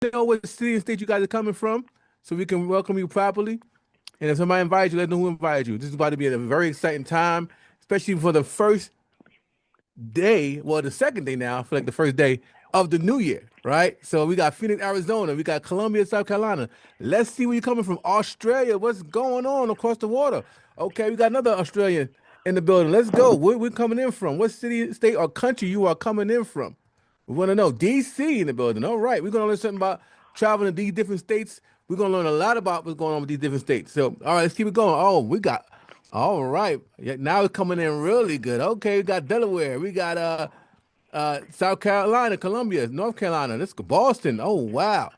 know what city and state you guys are coming from so we can welcome you properly. And if somebody invited you, let them know who invited you. This is about to be a very exciting time, especially for the first day, well, the second day now, I feel like the first day of the new year, right? So we got Phoenix, Arizona, we got Columbia, South Carolina. Let's see where you're coming from. Australia, what's going on across the water? Okay, we got another Australian in the building. Let's go. Where we coming in from? What city, state, or country you are coming in from? We want to know. DC in the building. All right, we're gonna learn something about traveling to these different states. We're gonna learn a lot about what's going on with these different states. So, all right, let's keep it going. Oh, we got all right. Yeah, now it's coming in really good. Okay, we got Delaware. We got South Carolina, Columbia, North Carolina. Let's go. Boston. Oh wow.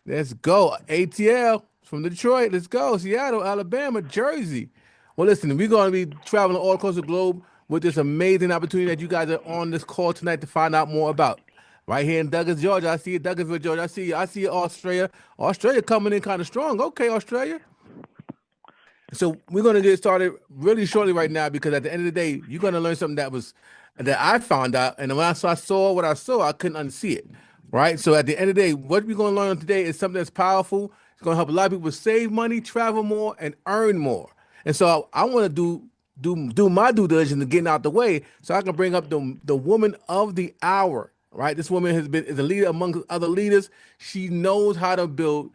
Let's go. ATL from Detroit. Let's go. Seattle, Alabama, Jersey. Well, listen, we're going to be traveling all across the globe with this amazing opportunity that you guys are on this call tonight to find out more about. Right here in Douglas, Georgia. I see you, Douglasville, Georgia. I see you. I see you, Australia. Australia coming in kind of strong. Okay, Australia. So we're gonna get started really shortly right now because at the end of the day, you're gonna learn something that I found out, and when I saw what I saw, I couldn't unsee it. Right. So at the end of the day, what we're gonna learn today is something that's powerful. It's gonna help a lot of people save money, travel more, and earn more. And so I want to do my due diligence and getting out the way so I can bring up the woman of the hour. Right. This woman is a leader among other leaders. She knows how to build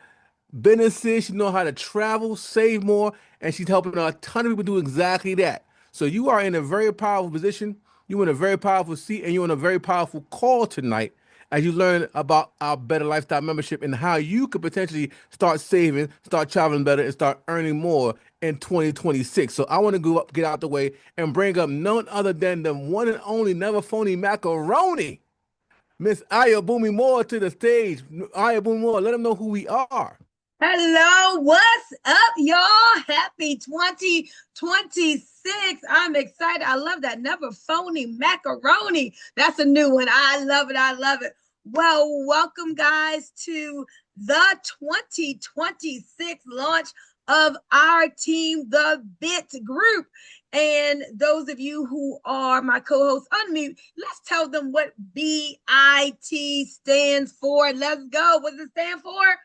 businesses. She know how to travel, save more, and she's helping a ton of people do exactly that. So you are in a very powerful position. You're in a very powerful seat, and you're in a very powerful call tonight as you learn about our Better Lifestyle membership and how you could potentially start saving, start traveling better, and start earning more in 2026. So I want to go up, get out the way, and bring up none other than the one and only never phony macaroni. Miss Aya Boomy Moore to the stage. Aya Boomy Moore, let them know who we are. Hello, what's up, y'all? Happy 2026. I'm excited. I love that. Never phony macaroni. That's a new one. I love it. I love it. Well, welcome, guys, to the 2026 launch of our team, the BIT Group. And those of you who are my co-hosts, unmute. Let's tell them what BIT stands for. Let's go. What does it stand for?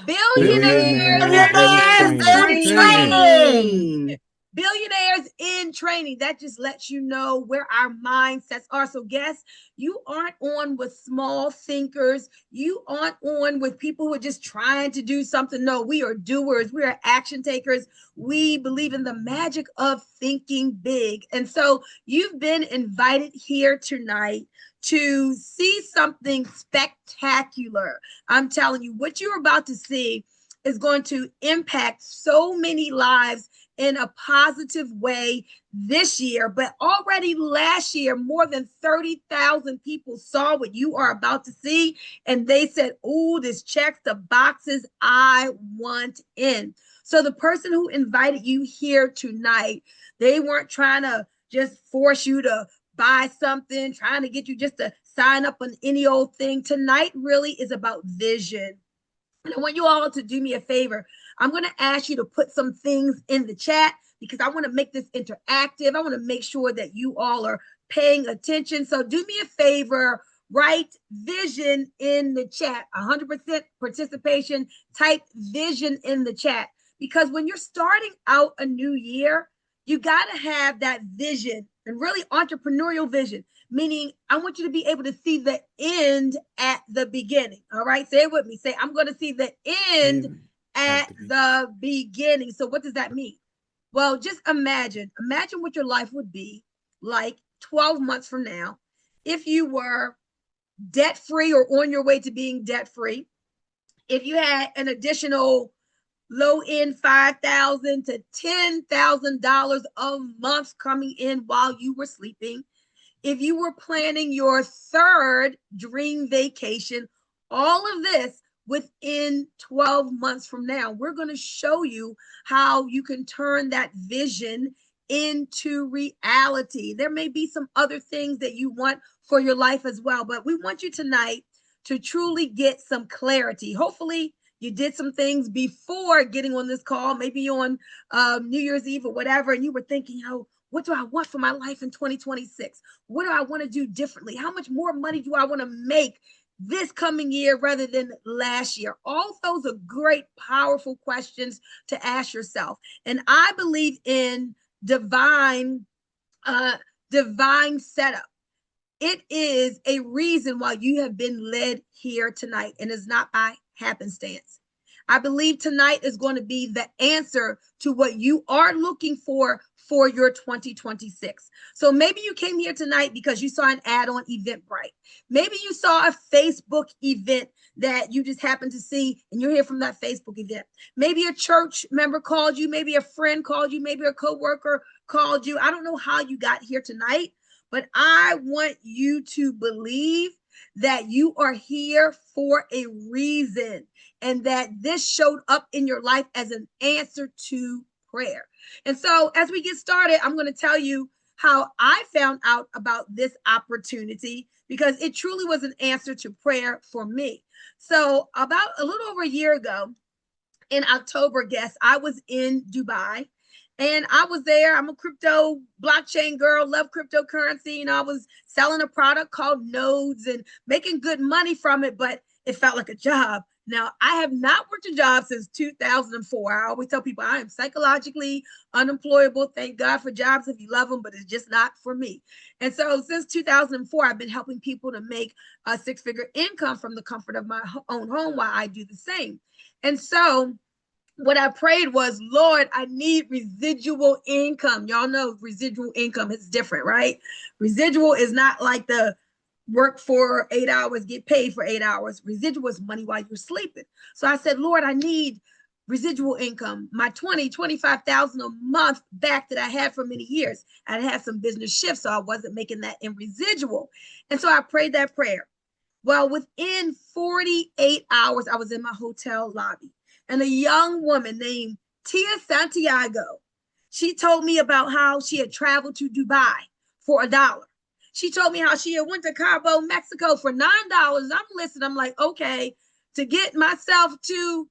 Billionaires Billionaires in in training. training. Billionaires in training. That just lets you know where our mindsets are. So, guess you aren't on with small thinkers. You aren't on with people who are just trying to do something. No, we are doers. We are action takers. We believe in the magic of thinking big. And so, you've been invited here tonight to see something spectacular. I'm telling you, what you're about to see is going to impact so many lives in a positive way this year. But already last year, more than 30,000 people saw what you are about to see. And they said, oh, this checks the boxes I want in. So the person who invited you here tonight, they weren't trying to just force you to buy something, trying to get you just to sign up on any old thing. Tonight really is about vision. And I want you all to do me a favor. I'm going to ask you to put some things in the chat because I want to make this interactive. I want to make sure that you all are paying attention. So do me a favor, write vision in the chat. 100% participation, type vision in the chat. Because when you're starting out a new year, you got to have that vision and really entrepreneurial vision, meaning I want you to be able to see the end at the beginning. All right, say it with me. Say, I'm going to see the end at the beginning. So what does that mean? Well, just imagine what your life would be like 12 months from now if you were debt free or on your way to being debt free. If you had an additional low end $5,000 to $10,000 a month coming in while you were sleeping. If you were planning your third dream vacation, all of this within 12 months from now, we're going to show you how you can turn that vision into reality. There may be some other things that you want for your life as well, but we want you tonight to truly get some clarity. Hopefully, you did some things before getting on this call, maybe on New Year's Eve or whatever, and you were thinking, what do I want for my life in 2026? What do I want to do differently? How much more money do I want to make this coming year rather than last year? All those are great, powerful questions to ask yourself. And I believe in uh, divine setup. It is a reason why you have been led here tonight, and it's not by happenstance. I believe tonight is going to be the answer to what you are looking for your 2026. So maybe you came here tonight because you saw an ad on Eventbrite. Maybe you saw a Facebook event that you just happened to see and you're here from that Facebook event. Maybe a church member called you, maybe a friend called you, maybe a coworker called you. I don't know how you got here tonight, but I want you to believe that you are here for a reason and that this showed up in your life as an answer to prayer. And so as we get started, I'm going to tell you how I found out about this opportunity because it truly was an answer to prayer for me. So about a little over a year ago in October, guess, I was in Dubai. And I was there. I'm a crypto blockchain girl, love cryptocurrency. I was selling a product called Nodes and making good money from it, but it felt like a job. Now, I have not worked a job since 2004. I always tell people I am psychologically unemployable. Thank God for jobs if you love them, but it's just not for me. And so since 2004, I've been helping people to make a six-figure income from the comfort of my own home while I do the same. And so what I prayed was, Lord, I need residual income. Y'all know residual income is different, right? Residual is not like the work for 8 hours, get paid for 8 hours. Residual is money while you're sleeping. So I said, Lord, I need residual income, my 25,000 a month back that I had for many years. I had some business shifts, so I wasn't making that in residual. And so I prayed that prayer. Well, within 48 hours, I was in my hotel lobby. And a young woman named Tia Santiago, she told me about how she had traveled to Dubai for $1. She told me how she had went to Cabo, Mexico for $9. I'm listening. I'm like, okay, to get myself to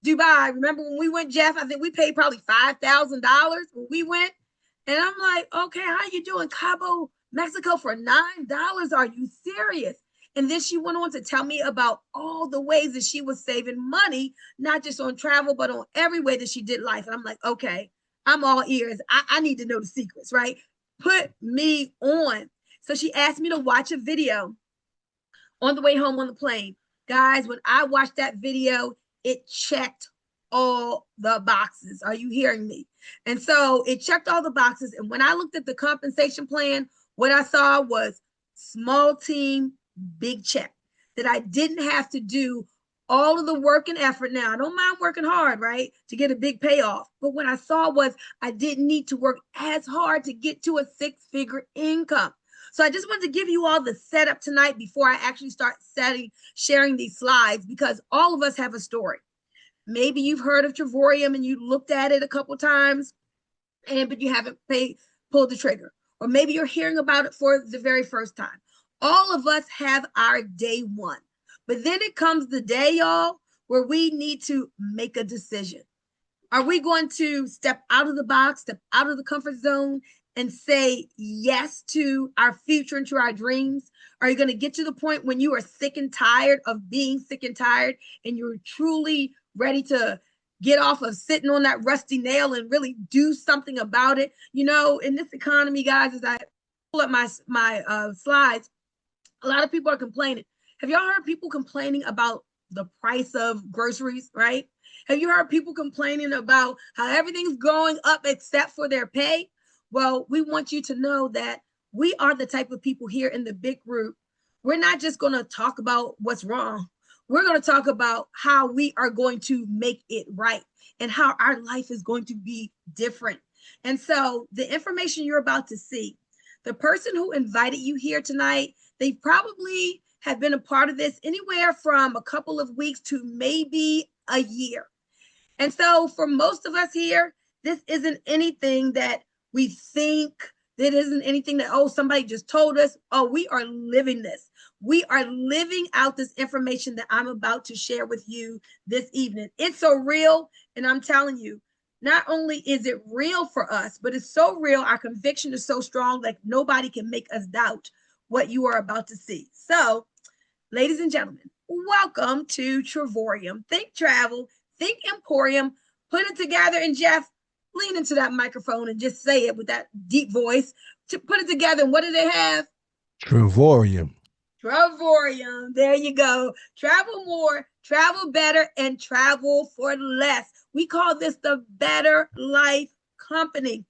Dubai. Remember when we went, Jeff? I think we paid probably $5,000 when we went. And I'm like, okay, how you doing? Cabo, Mexico for $9? Are you serious? And then she went on to tell me about all the ways that she was saving money, not just on travel, but on every way that she did life. And I'm like, okay, I'm all ears. I need to know the secrets, right? Put me on. So she asked me to watch a video on the way home on the plane. Guys, when I watched that video, it checked all the boxes. Are you hearing me? And so it checked all the boxes. And when I looked at the compensation plan, what I saw was small team, big check, that I didn't have to do all of the work and effort. Now, I don't mind working hard, right, to get a big payoff. But what I saw was I didn't need to work as hard to get to a six-figure income. So I just wanted to give you all the setup tonight before I actually start sharing these slides, because all of us have a story. Maybe you've heard of Travorium and you looked at it a couple times, but you haven't pulled the trigger. Or maybe you're hearing about it for the very first time. All of us have our day one. But then it comes the day, y'all, where we need to make a decision. Are we going to step out of the box, step out of the comfort zone, and say yes to our future and to our dreams? Are you going to get to the point when you are sick and tired of being sick and tired and you're truly ready to get off of sitting on that rusty nail and really do something about it? In this economy, guys, as I pull up my slides, a lot of people are complaining. Have y'all heard people complaining about the price of groceries, right? Have you heard people complaining about how everything's going up except for their pay? Well, we want you to know that we are the type of people here in the big group. We're not just going to talk about what's wrong. We're going to talk about how we are going to make it right and how our life is going to be different. And so the information you're about to see, the person who invited you here tonight, they probably have been a part of this anywhere from a couple of weeks to maybe a year. And so for most of us here, this isn't anything that we think, that isn't anything that, oh, somebody just told us. Oh, we are living this. We are living out this information that I'm about to share with you this evening. It's so real. And I'm telling you, not only is it real for us, but it's so real. Our conviction is so strong that nobody can make us doubt what you are about to see. So Ladies and gentlemen, welcome to Travorium. Think travel, think emporium, put it together. And Jeff, lean into that microphone and just say it with that deep voice. To put it together, and what do they have? Travorium. Travorium. There you go. Travel more, travel better, and travel for less. We call this the Better Life Company.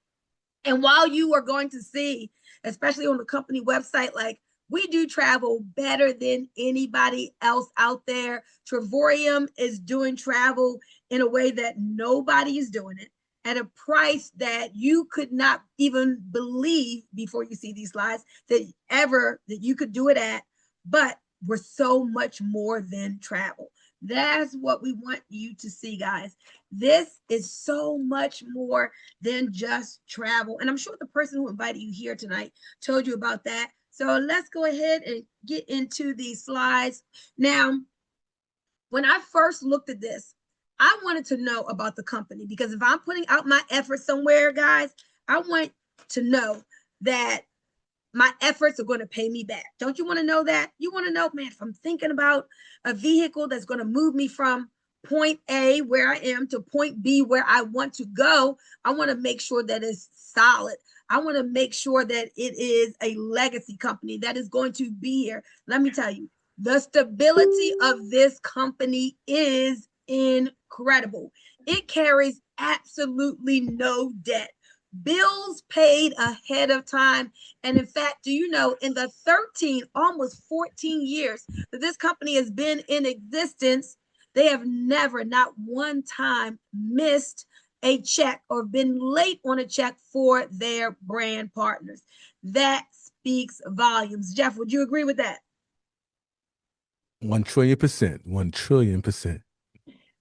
And while you are going to see, especially on the company website, like we do travel better than anybody else out there. Travorium is doing travel in a way that nobody is doing it at a price that you could not even believe before you see these slides that you could do it at. But we're so much more than travel. That's what we want you to see, guys. This is so much more than just travel. And I'm sure the person who invited you here tonight told you about that. So let's go ahead and get into these slides. Now, when I first looked at this, I wanted to know about the company, because if I'm putting out my effort somewhere, guys, I want to know that my efforts are going to pay me back. Don't you want to know that? You want to know, man, if I'm thinking about a vehicle that's going to move me from point A, where I am, to point B, where I want to go, I want to make sure that it's solid. I want to make sure that it is a legacy company that is going to be here. Let me tell you, the stability of this company is incredible. It carries absolutely no debt, bills paid ahead of time. And in fact, do you know, in the 13, almost 14 years that this company has been in existence, they have never, not one time, missed a check or been late on a check for their brand partners. That speaks volumes. Jeff, would you agree with that? 1 trillion%. 1 trillion%.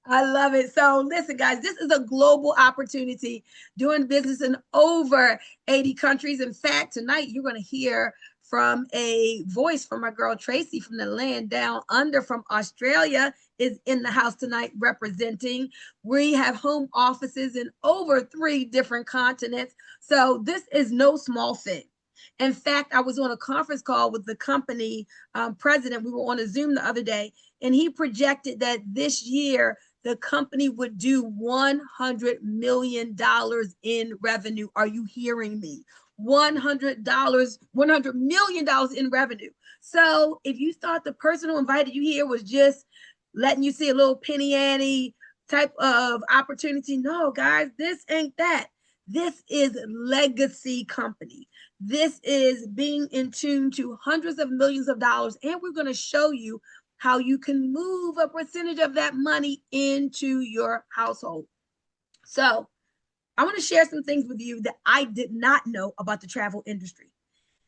I love it. So listen, guys, this is a global opportunity, doing business in over 80 countries. In fact, tonight you're going to hear from a voice from my girl Tracy from the land down under from Australia is in the house tonight representing. We have home offices in over 3 different continents. So this is no small thing. In fact, I was on a conference call with the company president. We were on a Zoom the other day, and he projected that this year the company would do $100 million in revenue. Are you hearing me? $100 million in revenue. So if you thought the person who invited you here was just letting you see a little penny ante type of opportunity, no, guys, this ain't that. This is legacy company. This is being in tune to hundreds of millions of dollars, and we're going to show you how you can move a percentage of that money into your household. So I want to share some things with you that I did not know about the travel industry.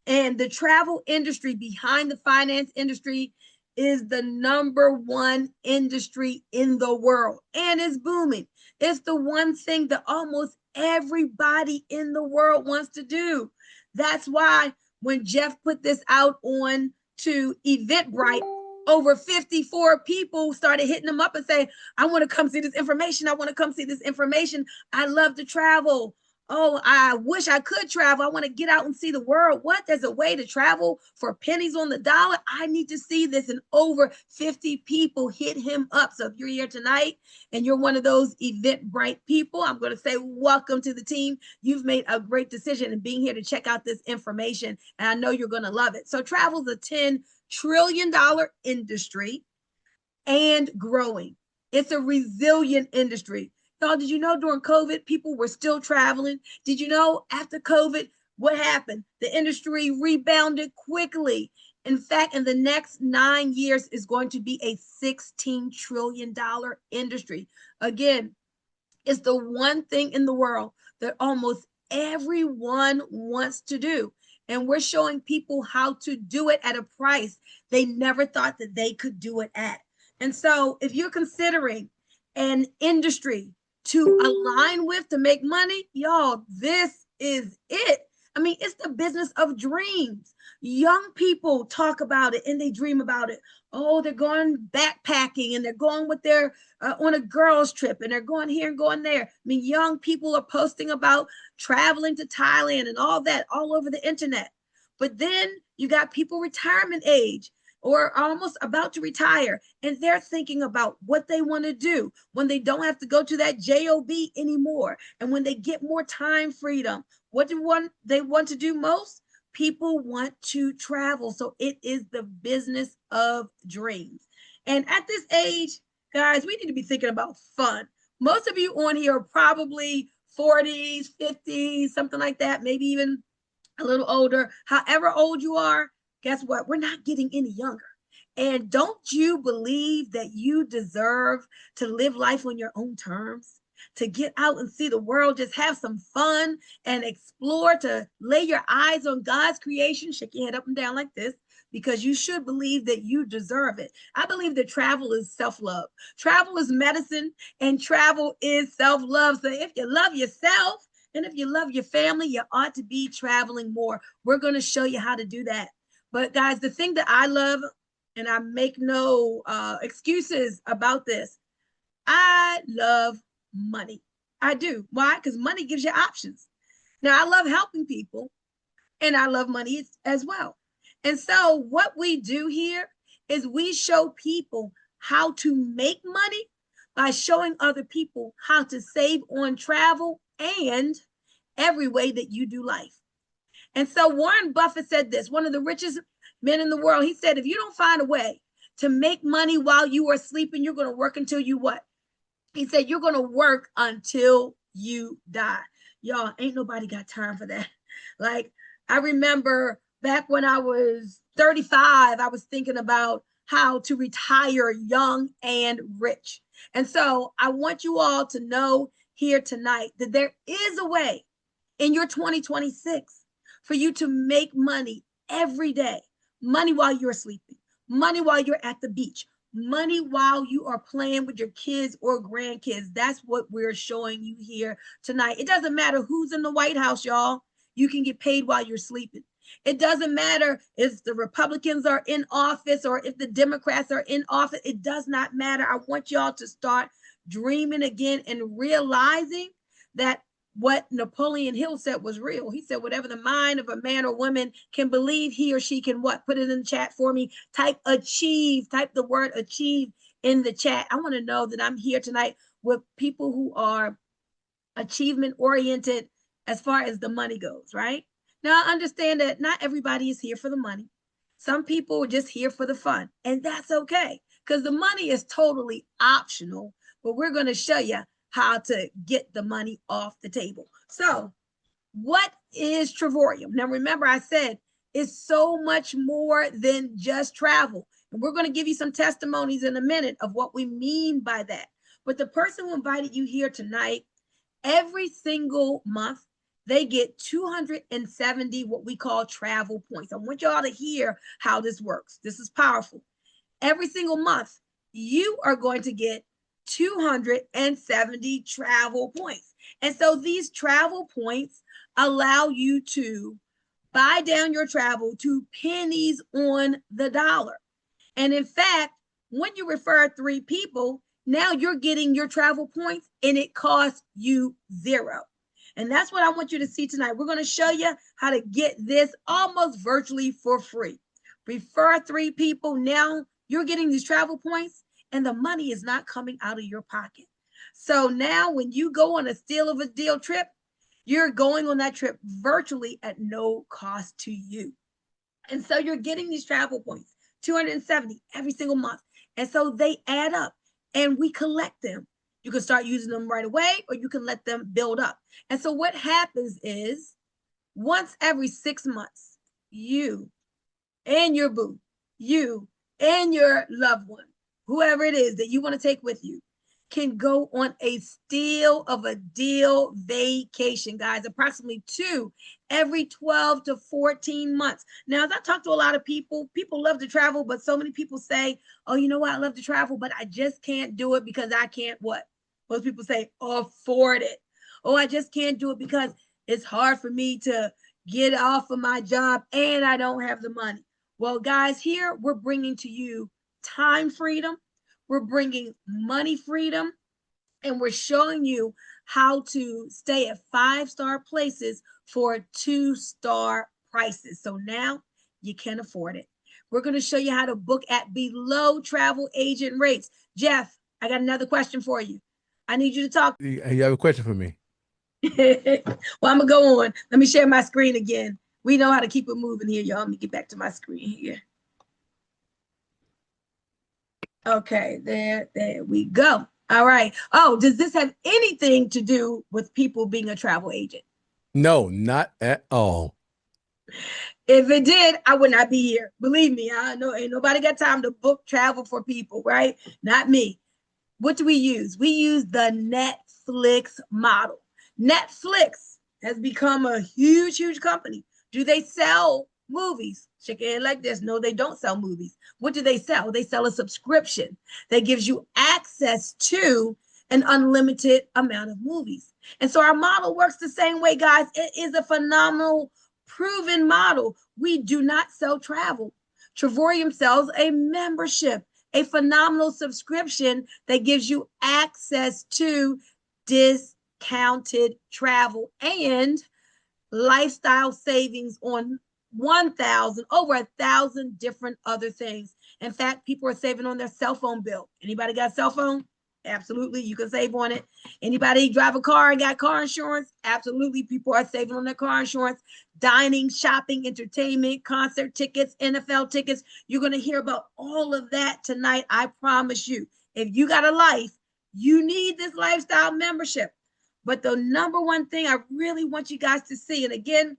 And the travel industry, behind the finance industry, is the #1 industry in the world, and it's booming. It's the one thing that almost everybody in the world wants to do. That's why when Jeff put this out on to Eventbrite, over 54 people started hitting them up and saying, I want to come see this information. I want to come see this information. I love to travel. Oh, I wish I could travel. I want to get out and see the world. What? There's a way to travel for pennies on the dollar. I need to see this. And over 50 people hit him up. So if you're here tonight and you're one of those Eventbrite people, I'm going to say welcome to the team. You've made a great decision in being here to check out this information. And I know you're going to love it. So travel is a $10 trillion industry and growing. It's a resilient industry. Y'all, did you know during COVID, people were still traveling? Did you know after COVID, what happened? The industry rebounded quickly. In fact, in the next 9 years is going to be a $16 trillion industry. Again, it's the one thing in the world that almost everyone wants to do. And we're showing people how to do it at a price they never thought that they could do it at. And so if you're considering an industry to align with to make money, y'all, this is it. I mean, it's the business of dreams. Young people talk about it and they dream about it. Oh, they're going backpacking and they're going with their on a girls trip and they're going here and going there. I mean, young people are posting about traveling to Thailand and all that all over the internet. But then you got people retirement age. or almost about to retire, and they're thinking about what they want to do when they don't have to go to that job anymore, and when they get more time freedom. What do they want to do most? People want to travel. So it is the business of dreams. And at this age, guys, we need to be thinking about fun. Most of you on here are probably 40s, 50s, something like that, maybe even a little older. However old you are, guess what? We're not getting any younger. And don't you believe that you deserve to live life on your own terms? To get out and see the world, just have some fun and explore, to lay your eyes on God's creation, shake your head up and down like this, because you should believe that you deserve it. I believe that travel is self-love. Travel is medicine, and travel is self-love. So if you love yourself and if you love your family, you ought to be traveling more. We're going to show you how to do that. But guys, the thing that I love, and I make no excuses about this, I love money. I do. Why? Because money gives you options. Now, I love helping people, and I love money as well. And so what we do here is we show people how to make money by showing other people how to save on travel and every way that you do life. And so Warren Buffett said this, one of the richest men in the world. He said, if you don't find a way to make money while you are sleeping, you're going to work until you what? He said, you're going to work until you die. Y'all, ain't nobody got time for that. Like, I remember back when I was 35, I was thinking about how to retire young and rich. And so I want you all to know here tonight that there is a way in your 2026 for you to make money every day. Money while you're sleeping, money while you're at the beach, money while you are playing with your kids or grandkids. That's what we're showing you here tonight. It doesn't matter who's in the White House, y'all. You can get paid while you're sleeping. It doesn't matter if the Republicans are in office or if the Democrats are in office. It does not matter. I want y'all to start dreaming again and realizing that what Napoleon Hill said was real. He said, whatever the mind of a man or woman can believe, he or she can what? Put it in the chat for me. Type achieve, type the word achieve in the chat. I want to know that I'm here tonight with people who are achievement oriented as far as the money goes, right? Now, I understand that not everybody is here for the money. Some people are just here for the fun, and that's okay, because the money is totally optional, but we're going to show you how to get the money off the table. So what is Travorium? Now, remember, I said it's so much more than just travel. And we're going to give you some testimonies in a minute of what we mean by that. But the person who invited you here tonight, every single month, they get 270 what we call travel points. I want y'all to hear how this works. This is powerful. Every single month, you are going to get 270 travel points. And so these travel points allow you to buy down your travel to pennies on the dollar. And in fact, when you refer 3 people, now you're getting your travel points and it costs you 0. And that's what I want you to see tonight. We're going to show you how to get this almost virtually for free. Refer 3 people. Now you're getting these travel points and the money is not coming out of your pocket. So now when you go on a steal of a deal trip, you're going on that trip virtually at no cost to you. And so you're getting these travel points, 270 every single month. And so they add up and we collect them. You can start using them right away or you can let them build up. And so what happens is once every 6 months, you and your boo, you and your loved one, whoever it is that you want to take with you, can go on a steal of a deal vacation, guys, approximately 2 every 12 to 14 months. Now, as I talk to a lot of people, people love to travel, but so many people say, oh, you know what? I love to travel, but I just can't do it because I can't what? Most people say afford it. Oh, I just can't do it because it's hard for me to get off of my job and I don't have the money. Well, guys, here we're bringing to you time freedom. We're bringing money freedom, and we're showing you how to stay at 5-star places for 2-star prices. So now you can afford it. We're going to show you how to book at below travel agent rates. Jeff, I got another question for you. I need you to talk. You have a question for me? Well, I'm going to go on. Let me share my screen again. We know how to keep it moving here, y'all. Let me get back to my screen here. Okay, there we go. All right. Oh, does this have anything to do with people being a travel agent? No, not at all. If it did, I would not be here. Believe me, I know ain't nobody got time to book travel for people, right? Not me. What do we use? We use the Netflix model. Netflix has become a huge, huge company. Do they sell movies? Shake your head like this. No, they don't sell movies. What do they sell? They sell a subscription that gives you access to an unlimited amount of movies. And so our model works the same way, guys. It is a phenomenal, proven model. We do not sell travel. Travorium sells a membership, a phenomenal subscription that gives you access to discounted travel and lifestyle savings on over 1,000 different other things. In fact, people are saving on their cell phone bill. Anybody got a cell phone? Absolutely, you can save on it. Anybody drive a car and got car insurance? Absolutely, people are saving on their car insurance. Dining, shopping, entertainment, concert tickets, NFL tickets. You're going to hear about all of that tonight. I promise you. If you got a life, you need this lifestyle membership. But the number one thing I really want you guys to see, and again,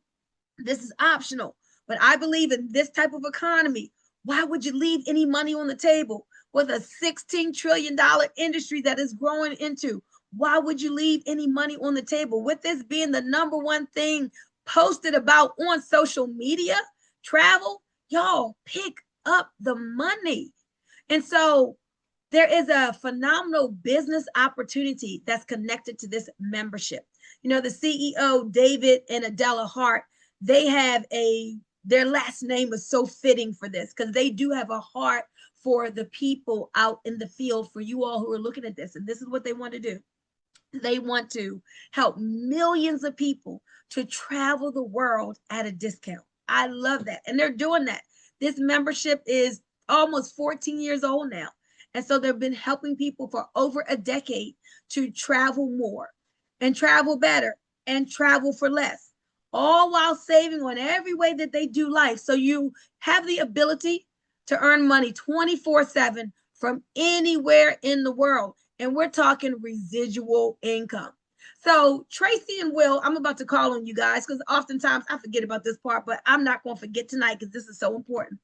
this is optional, but I believe in this type of economy. Why would you leave any money on the table with a $16 trillion industry that is growing into? Why would you leave any money on the table? With this being the number one thing posted about on social media, travel, y'all pick up the money. And so there is a phenomenal business opportunity that's connected to this membership. You know, the CEO, David and Adela Hart, they have their last name is so fitting for this because they do have a heart for the people out in the field, for you all who are looking at this. And this is what they want to do. They want to help millions of people to travel the world at a discount. I love that. And they're doing that. This membership is almost 14 years old now. And so they've been helping people for over a decade to travel more and travel better and travel for less, all while saving on every way that they do life. So you have the ability to earn money 24/7 from anywhere in the world. And we're talking residual income. So Tracy and Will, I'm about to call on you guys because oftentimes I forget about this part, but I'm not going to forget tonight because this is so important.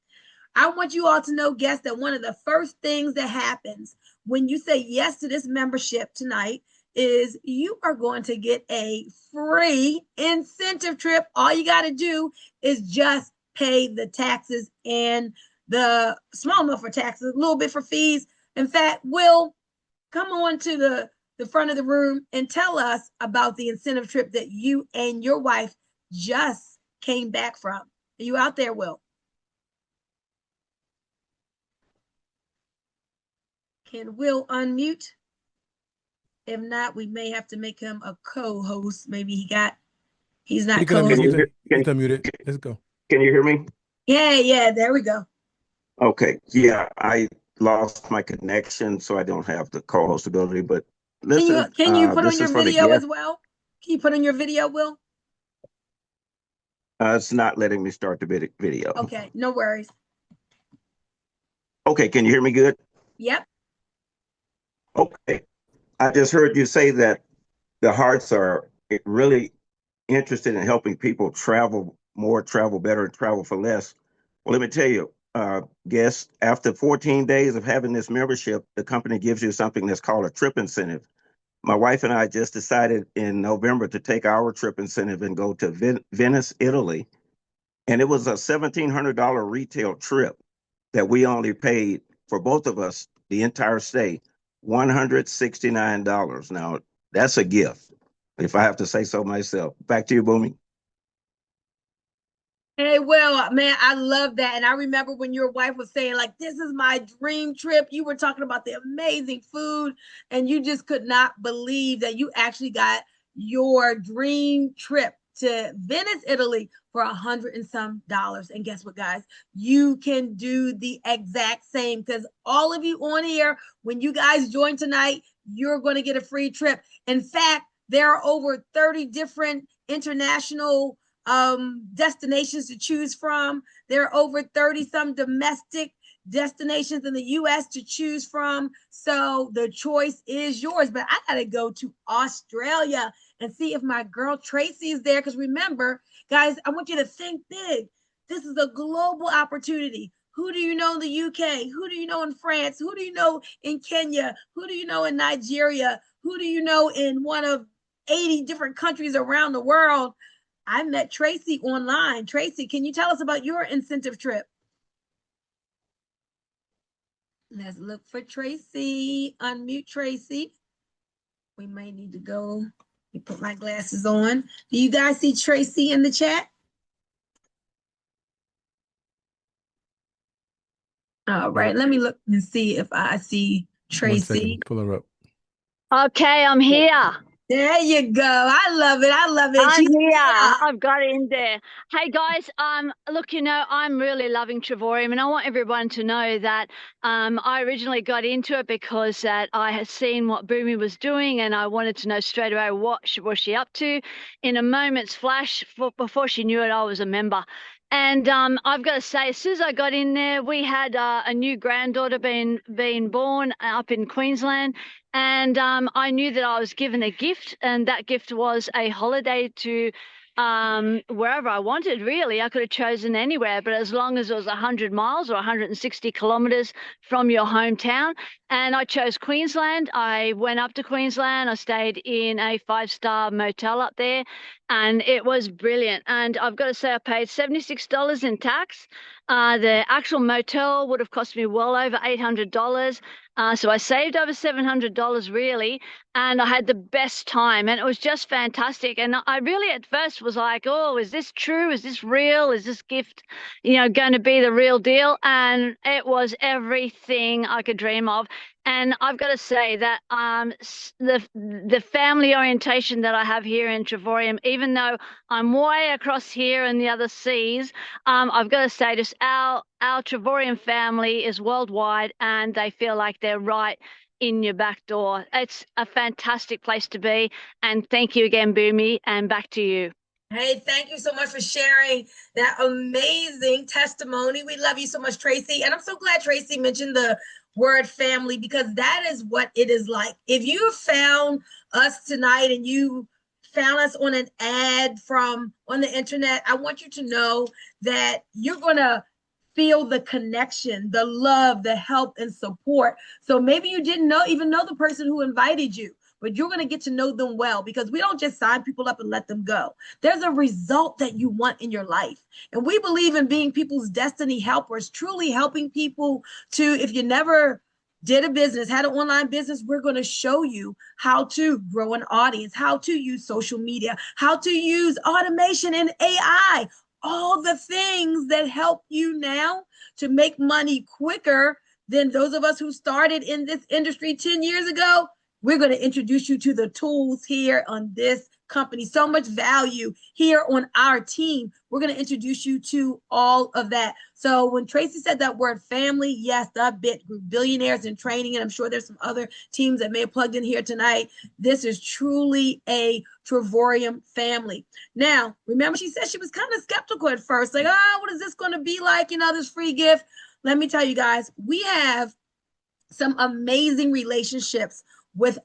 I want you all to know, guests, that one of the first things that happens when you say yes to this membership tonight is you are going to get a free incentive trip. All you got to do is just pay the taxes and the small amount for taxes, a little bit for fees. In fact, Will, come on to the front of the room and tell us about the incentive trip that you and your wife just came back from. Are you out there, Will? Can Will unmute? If not, we may have to make him a co-host. Maybe he's not co-host. He's unmuted. Let's go. Can you hear me? Yeah, there we go. Okay, yeah, I lost my connection, so I don't have the co-host ability, but listen, can you put on your video as well? Can you put on your video, Will? It's not letting me start the video. Okay, no worries. Okay, can you hear me good? Yep. Okay, I just heard you say that the Hearts are really interested in helping people travel more, travel better, and travel for less. Well, let me tell you, guests, after 14 days of having this membership, the company gives you something that's called a trip incentive. My wife and I just decided in November to take our trip incentive and go to Venice, Italy. And it was a $1,700 retail trip that we only paid for both of us, the entire stay, $169. Now, that's a gift, if I have to say so myself. Back to you, Bunmi. Hey, well, man, I love that. And I remember when your wife was saying, like, this is my dream trip. You were talking about the amazing food, and you just could not believe that you actually got your dream trip to Venice, Italy for $100 and some. And guess what, guys? You can do the exact same, because all of you on here, when you guys join tonight, you're going to get a free trip. In fact, there are over 30 different international destinations to choose from. There are over 30 some domestic destinations in the US to choose from. So the choice is yours. But I gotta go to Australia and see if my girl Tracy is there. Because remember, guys, I want you to think big. This is a global opportunity. Who do you know in the UK? Who do you know in France? Who do you know in Kenya? Who do you know in Nigeria? Who do you know in one of 80 different countries around the world? I met Tracy online. Tracy, can you tell us about your incentive trip? Let's look for Tracy. Unmute Tracy. We may need to go. Let me put my glasses on. Do you guys see Tracy in the chat? All right, let me look and see if I see Tracy. Pull her up. Okay, I'm here. There you go. I love it. I love it. I'm here. I've got it in there. Hey guys, look, I'm really loving Travorium, and I want everyone to know that I originally got into it because that I had seen what Bunmi was doing, and I wanted to know straight away what was she up to. In a moment's flash, before she knew it, I was a member. And I've got to say, as soon as I got in there, we had a new granddaughter being born up in Queensland. And I knew that I was given a gift, and that gift was a holiday to wherever I wanted, really. I could have chosen anywhere, but as long as it was 100 miles or 160 kilometers from your hometown. And I chose Queensland. I went up to Queensland. I stayed in a 5-star motel up there, and it was brilliant. And I've got to say, I paid $76 in tax. The actual motel would have cost me well over $800. So I saved over $700 really, and I had the best time, and it was just fantastic. And I really at first was like, oh, is this true? Is this real? Is this gift, going to be the real deal? And it was everything I could dream of. And I've got to say that the family orientation that I have here in Travorium, even though I'm way across here in the other seas, I've got to say just our Travorium family is worldwide, and they feel like they're right in your back door. It's a fantastic place to be. And thank you again, Bunmi, and back to you. Hey, thank you so much for sharing that amazing testimony. We love you so much, Tracy. And I'm so glad Tracy mentioned the word family, because that is what it is like. If you found us tonight and you found us on an ad on the internet, I want you to know that you're going to feel the connection, the love, the help, and support. So maybe you didn't even know the person who invited you, but you're going to get to know them well, because we don't just sign people up and let them go. There's a result that you want in your life. And we believe in being people's destiny helpers, truly helping people to, if you never did a business, had an online business, we're going to show you how to grow an audience, how to use social media, how to use automation and AI, all the things that help you now to make money quicker than those of us who started in this industry 10 years ago. We're going to introduce you to the tools here on this company. So much value here on our team. We're going to introduce you to all of that. So when Tracy said that word family, yes, the Bit Group, Billionaires in Training, and I'm sure there's some other teams that may have plugged in here tonight. This is truly a Travorium family. Now, remember, she said she was kind of skeptical at first, like, oh, what is this going to be like? This free gift. Let me tell you guys, we have some amazing relationships with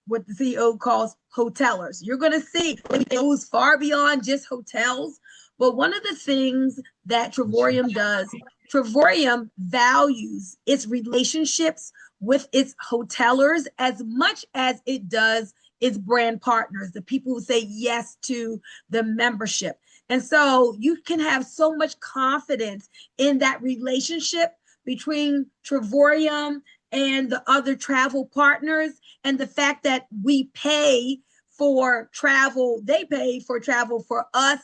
what the CEO calls hotelers. You're going to see it goes far beyond just hotels. But one of the things that Travorium does, Travorium values its relationships with its hotelers as much as it does its brand partners, the people who say yes to the membership. And so you can have so much confidence in that relationship between Travorium and the other travel partners, and the fact that we pay for travel, they pay for travel for us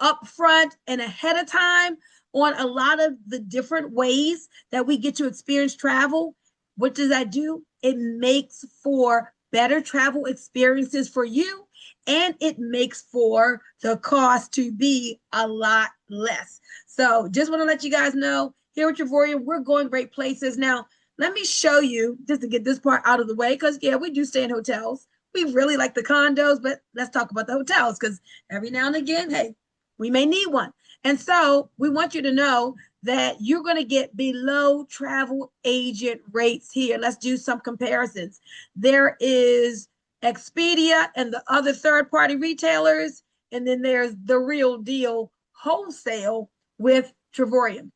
upfront and ahead of time on a lot of the different ways that we get to experience travel. What does that do? It makes for better travel experiences for you, and it makes for the cost to be a lot less. So just want to let you guys know, here at Travorium, we're going great places. Now, let me show you, just to get this part out of the way, because yeah, we do stay in hotels. We really like the condos, but let's talk about the hotels, because every now and again, hey, we may need one. And so we want you to know that you're going to get below travel agent rates here. Let's do some comparisons. There is Expedia and the other third-party retailers, and then there's the real deal wholesale with Travorium.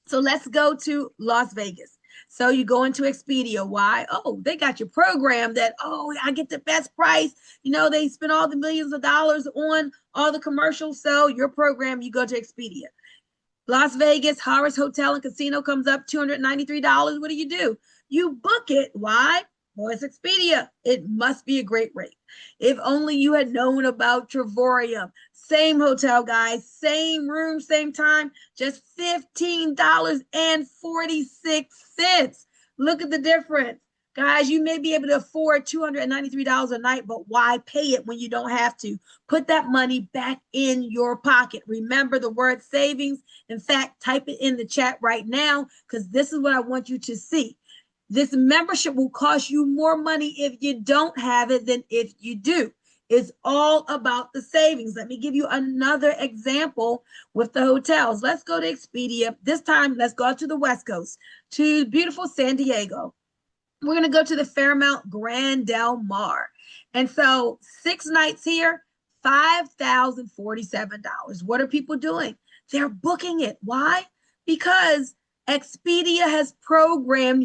So let's go to Las Vegas. So you go into Expedia. Why? Oh, they got your program that, oh, I get the best price. You know, they spend all the millions of dollars on all the commercials. So your program, you go to Expedia. Las Vegas, Harrah's Hotel and Casino comes up $293. What do? You book it. Why? Well, it's Expedia. It must be a great rate. If only you had known about Travorium. Same hotel, guys, same room, same time, just $15.46. Look at the difference. Guys, you may be able to afford $293 a night, but why pay it when you don't have to? Put that money back in your pocket. Remember the word savings. In fact, type it in the chat right now, because this is what I want you to see. This membership will cost you more money if you don't have it than if you do. It's all about the savings. Let me give you another example with the hotels. Let's go to Expedia. This time, let's go out to the West Coast, to beautiful San Diego. We're going to go to the Fairmount Grand Del Mar. And so 6 nights here, $5,047. What are people doing? They're booking it. Why? Because Expedia has programmed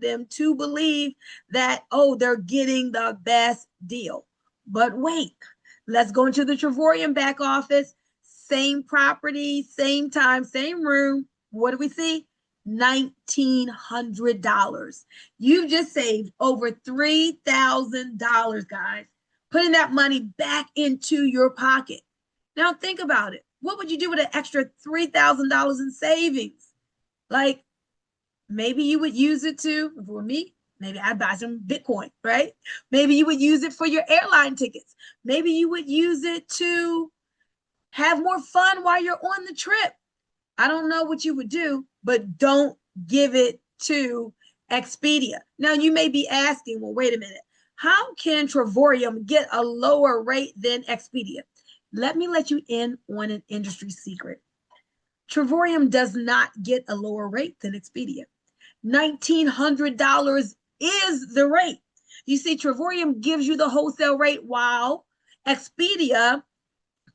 them to believe that, oh, they're getting the best deal. But wait, let's go into the Travorium back office. Same property, same time, same room. What do we see? $1,900. You've just saved over $3,000, guys, putting that money back into your pocket. Now think about it. What would you do with an extra $3,000 in savings? Like, maybe you would use it to, for me, maybe I'd buy some Bitcoin, right? Maybe you would use it for your airline tickets. Maybe you would use it to have more fun while you're on the trip. I don't know what you would do, but don't give it to Expedia. Now, you may be asking, well, wait a minute. How can Travorium get a lower rate than Expedia? Let me let you in on an industry secret. Travorium does not get a lower rate than Expedia. $1,900 is the rate. You see, Travorium gives you the wholesale rate, while Expedia,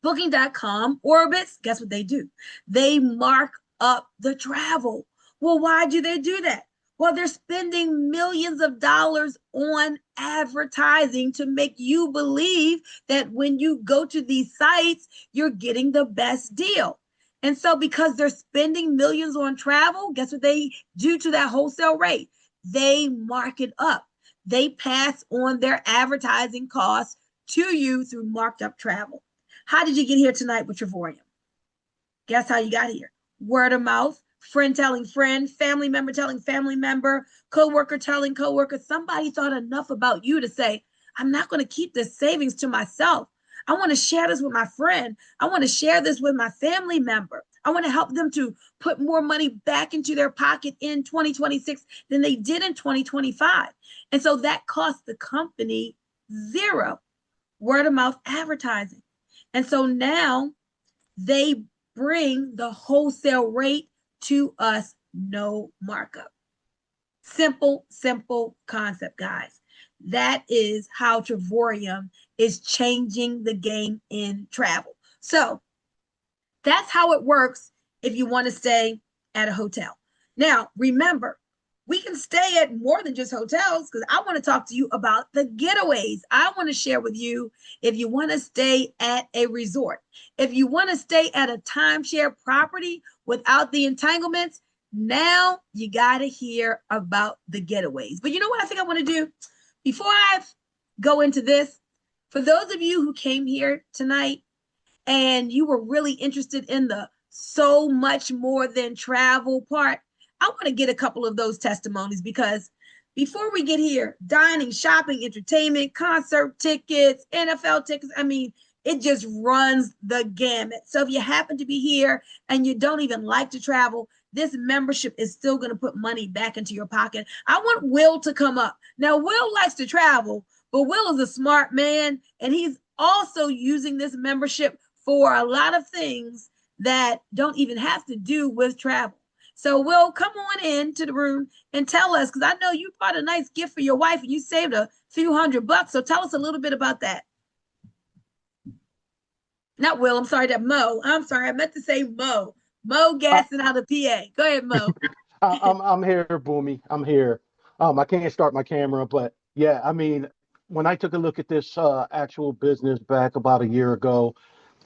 Booking.com, Orbitz, guess what they do? They mark up the travel. Well, why do they do that? Well, they're spending millions of dollars on advertising to make you believe that when you go to these sites, you're getting the best deal. And so because they're spending millions on travel, guess what they do to that wholesale rate? They mark it up. They pass on their advertising costs to you through marked up travel. How did you get here tonight with Travorium? Guess how you got here? Word of mouth, friend telling friend, family member telling family member, coworker telling coworker. Somebody thought enough about you to say, I'm not going to keep this savings to myself. I want to share this with my friend. I want to share this with my family member. I want to help them to put more money back into their pocket in 2026 than they did in 2025. And so that cost the company zero. Word of mouth advertising. And so now they bring the wholesale rate to us, no markup. Simple, simple concept, guys. That is how Travorium is changing the game in travel. So that's how it works if you want to stay at a hotel. Now, remember, we can stay at more than just hotels, because I want to talk to you about the getaways. I want to share with you if you want to stay at a resort, if you want to stay at a timeshare property without the entanglements. Now you got to hear about the getaways. But you know what I think I want to do? Before I go into this, for those of you who came here tonight and you were really interested in the so much more than travel part, I want to get a couple of those testimonies, because before we get here, dining, shopping, entertainment, concert tickets, NFL tickets. I mean, it just runs the gamut. So if you happen to be here and you don't even like to travel, this membership is still going to put money back into your pocket. I want Will to come up. Now, Will likes to travel, but Will is a smart man, and he's also using this membership for a lot of things that don't even have to do with travel. So, Will, come on into the room and tell us, because I know you bought a nice gift for your wife and you saved a few $100. So tell us a little bit about that. Not Will, I'm sorry, that Mo. I'm sorry, I meant to say Mo. Mo gassing out of PA. Go ahead, Mo. I'm here, Boomy. I'm here. I can't start my camera, but yeah, I mean, when I took a look at this actual business back about a year ago,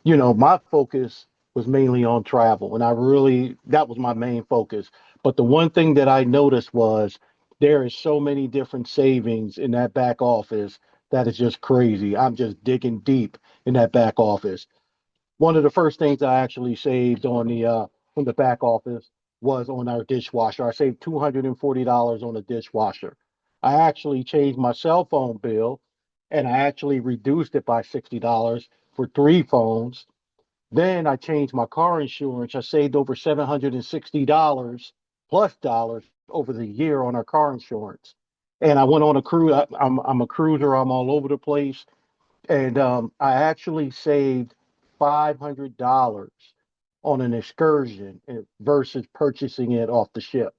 my focus was mainly on travel, and that was my main focus. But the one thing that I noticed was there is so many different savings in that back office that is just crazy. I'm just digging deep in that back office. One of the first things I actually saved on the from the back office was on our dishwasher. I saved $240 on a dishwasher. I actually changed my cell phone bill and I actually reduced it by $60 for three phones. Then I changed my car insurance. I saved over $760 plus dollars over the year on our car insurance. And I went on a cruise. I'm a cruiser. I'm all over the place. And I actually saved $500 on an excursion versus purchasing it off the ship.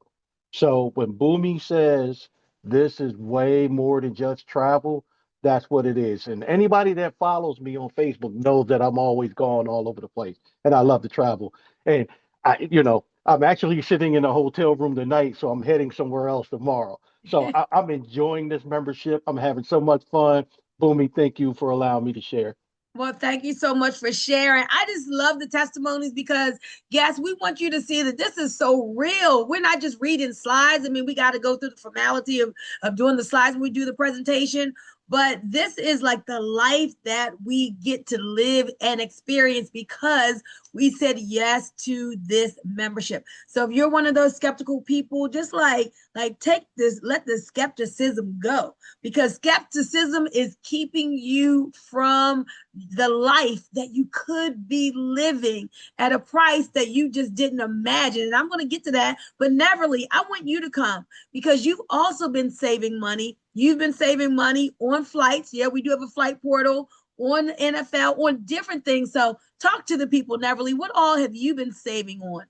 So when Boomy says this is way more than just travel, that's what it is. And anybody that follows me on Facebook knows that I'm always gone all over the place and I love to travel. And I'm actually sitting in a hotel room tonight, so I'm heading somewhere else tomorrow. So I'm enjoying this membership. I'm having so much fun. Boomy, thank you for allowing me to share. Well, thank you so much for sharing. I just love the testimonies because, yes, we want you to see that this is so real. We're not just reading slides. I mean, we got to go through the formality of doing the slides when we do the presentation. But this is like the life that we get to live and experience because we said yes to this membership. So if you're one of those skeptical people, just like take this, let the skepticism go, because skepticism is keeping you from the life that you could be living at a price that you just didn't imagine. And I'm going to get to that. But Neverly, I want you to come because you've also been saving money. You've been saving money on flights. Yeah, we do have a flight portal, on NFL, on different things. So talk to the people, Neverly. What all have you been saving on?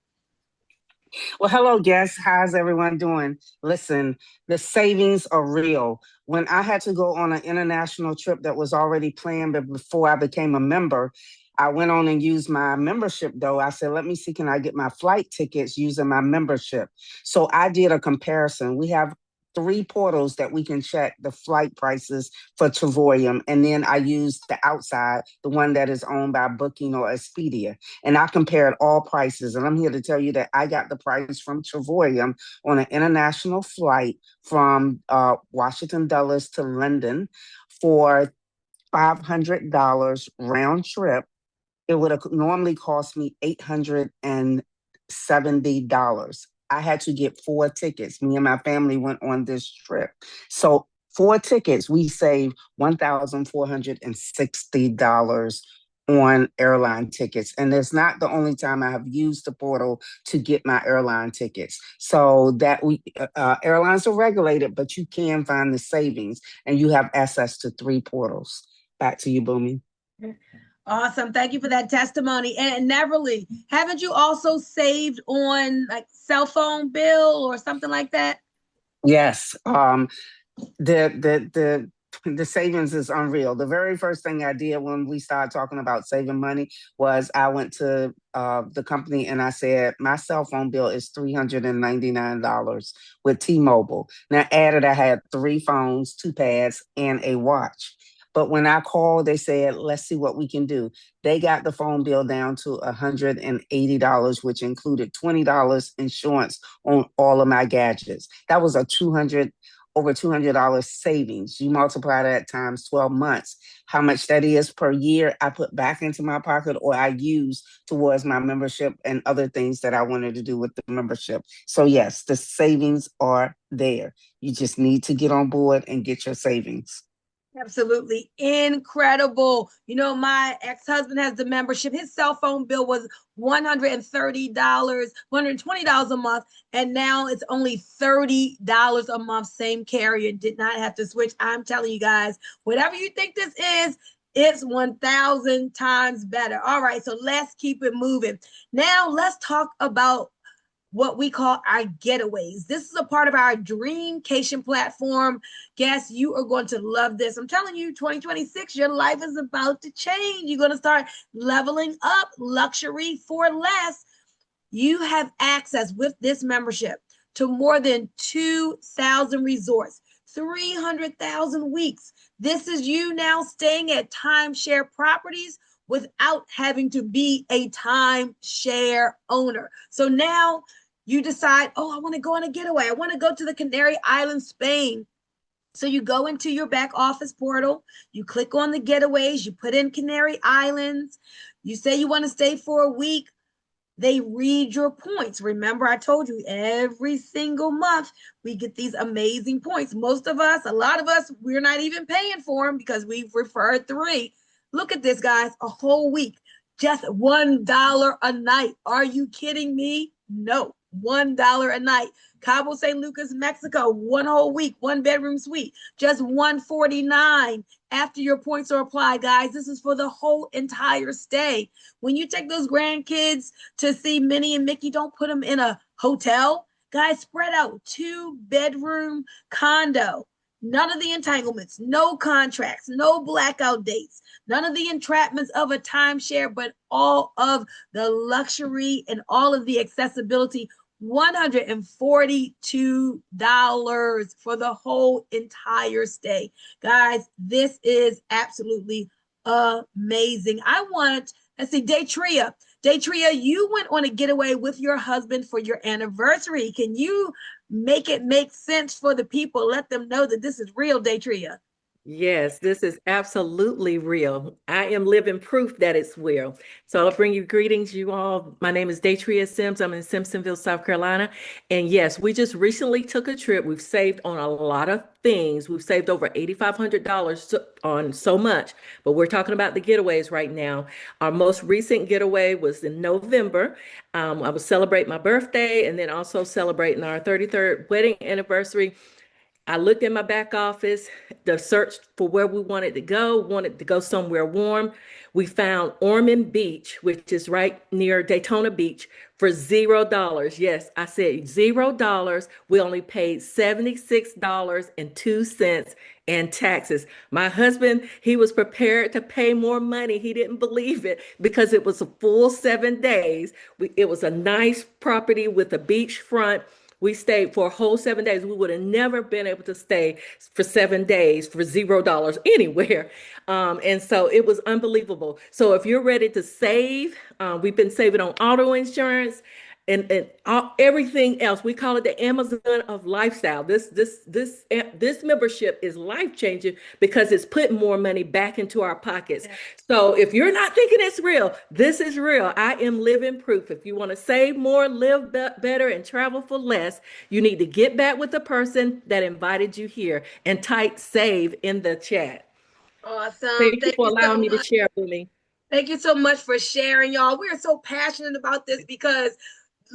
Well, hello, guests. How's everyone doing? Listen, the savings are real. When I had to go on an international trip that was already planned but before I became a member, I went on and used my membership, though. I said, let me see, can I get my flight tickets using my membership? So I did a comparison. We have 3 portals that we can check the flight prices for Travorium. And then I used the outside, the one that is owned by Booking or Expedia. And I compared all prices. And I'm here to tell you that I got the price from Travorium on an international flight from Washington Dulles to London for $500 round trip. It would have normally cost me $870. I had to get 4 tickets. Me and my family went on this trip. So 4 tickets, we saved $1,460 on airline tickets. And it's not the only time I have used the portal to get my airline tickets. So that airlines are regulated, but you can find the savings and you have access to 3 portals. Back to you, Bunmi. Awesome. Thank you for that testimony. And Neverly, haven't you also saved on like cell phone bill or something like that? Yes. The savings is unreal. The very first thing I did when we started talking about saving money was I went to the company and I said, my cell phone bill is $399 with T-Mobile. Now added, I had 3 phones, 2 pads, and a watch. But when I called, they said, let's see what we can do. They got the phone bill down to $180, which included $20 insurance on all of my gadgets. That was a $200 over $200 savings. You multiply that times 12 months. How much that is per year, I put back into my pocket or I use towards my membership and other things that I wanted to do with the membership. So yes, the savings are there. You just need to get on board and get your savings. Absolutely incredible. You know, my ex-husband has the membership. His cell phone bill was $130, $120 a month, and now it's only $30 a month. Same carrier, did not have to switch. I'm telling you guys, whatever you think this is, it's 1,000 times better. All right, so let's keep it moving. Now let's talk about what we call our getaways. This is a part of our Dreamcation platform. Guess you are going to love this. I'm telling you, 2026, your life is about to change. You're going to start leveling up luxury for less. You have access with this membership to more than 2,000 resorts, 300,000 weeks. This is you now staying at timeshare properties without having to be a timeshare owner. So now you decide, oh, I want to go on a getaway. I want to go to the Canary Islands, Spain. So you go into your back office portal, you click on the getaways, you put in Canary Islands, you say you want to stay for a week. They read your points. Remember, I told you every single month we get these amazing points. Most of us, a lot of us, we're not even paying for them because we've referred 3. Look at this, guys, a whole week, just $1 a night. Are you kidding me? No, $1 a night. Cabo San Lucas, Mexico, 1 whole week, 1 bedroom suite, just $149 after your points are applied, guys. This is for the whole entire stay. When you take those grandkids to see Minnie and Mickey, don't put them in a hotel. Guys, spread out, 2 bedroom condo. None of the entanglements, no contracts, no blackout dates, none of the entrapments of a timeshare, but all of the luxury and all of the accessibility. $142 for the whole entire stay. Guys, this is absolutely amazing. Let's see, Daytria, you went on a getaway with your husband for your anniversary. Can you make it make sense for the people? Let them know that this is real, Daytria. Yes, this is absolutely real. I am living proof that it's real. So I'll bring you greetings, you all. My name is Daytria Sims. I'm in Simpsonville, South Carolina. And yes, we just recently took a trip. We've saved on a lot of things. We've saved over $8,500 on so much, but we're talking about the getaways right now. Our most recent getaway was in November. I was celebrating my birthday and then also celebrating our 33rd wedding anniversary. I looked in my back office, the search for where we wanted to go somewhere warm. We found Ormond Beach, which is right near Daytona Beach, for $0. Yes, I said $0. We only paid $76.02 and taxes. My husband, he was prepared to pay more money. He didn't believe it because it was a full 7 days. It was a nice property with a beach front. We stayed for a whole 7 days. We would have never been able to stay for 7 days for $0 anywhere. And so it was unbelievable. So if you're ready to save, we've been saving on auto insurance and everything else. We call it the Amazon of lifestyle. This membership is life-changing because it's putting more money back into our pockets. Yeah. So if you're not thinking it's real, this is real. I am living proof. If you want to save more, live better, and travel for less, you need to get back with the person that invited you here and type save in the chat. Awesome. Thank you for allowing me to share with me. Thank you so much for sharing, y'all. We are so passionate about this because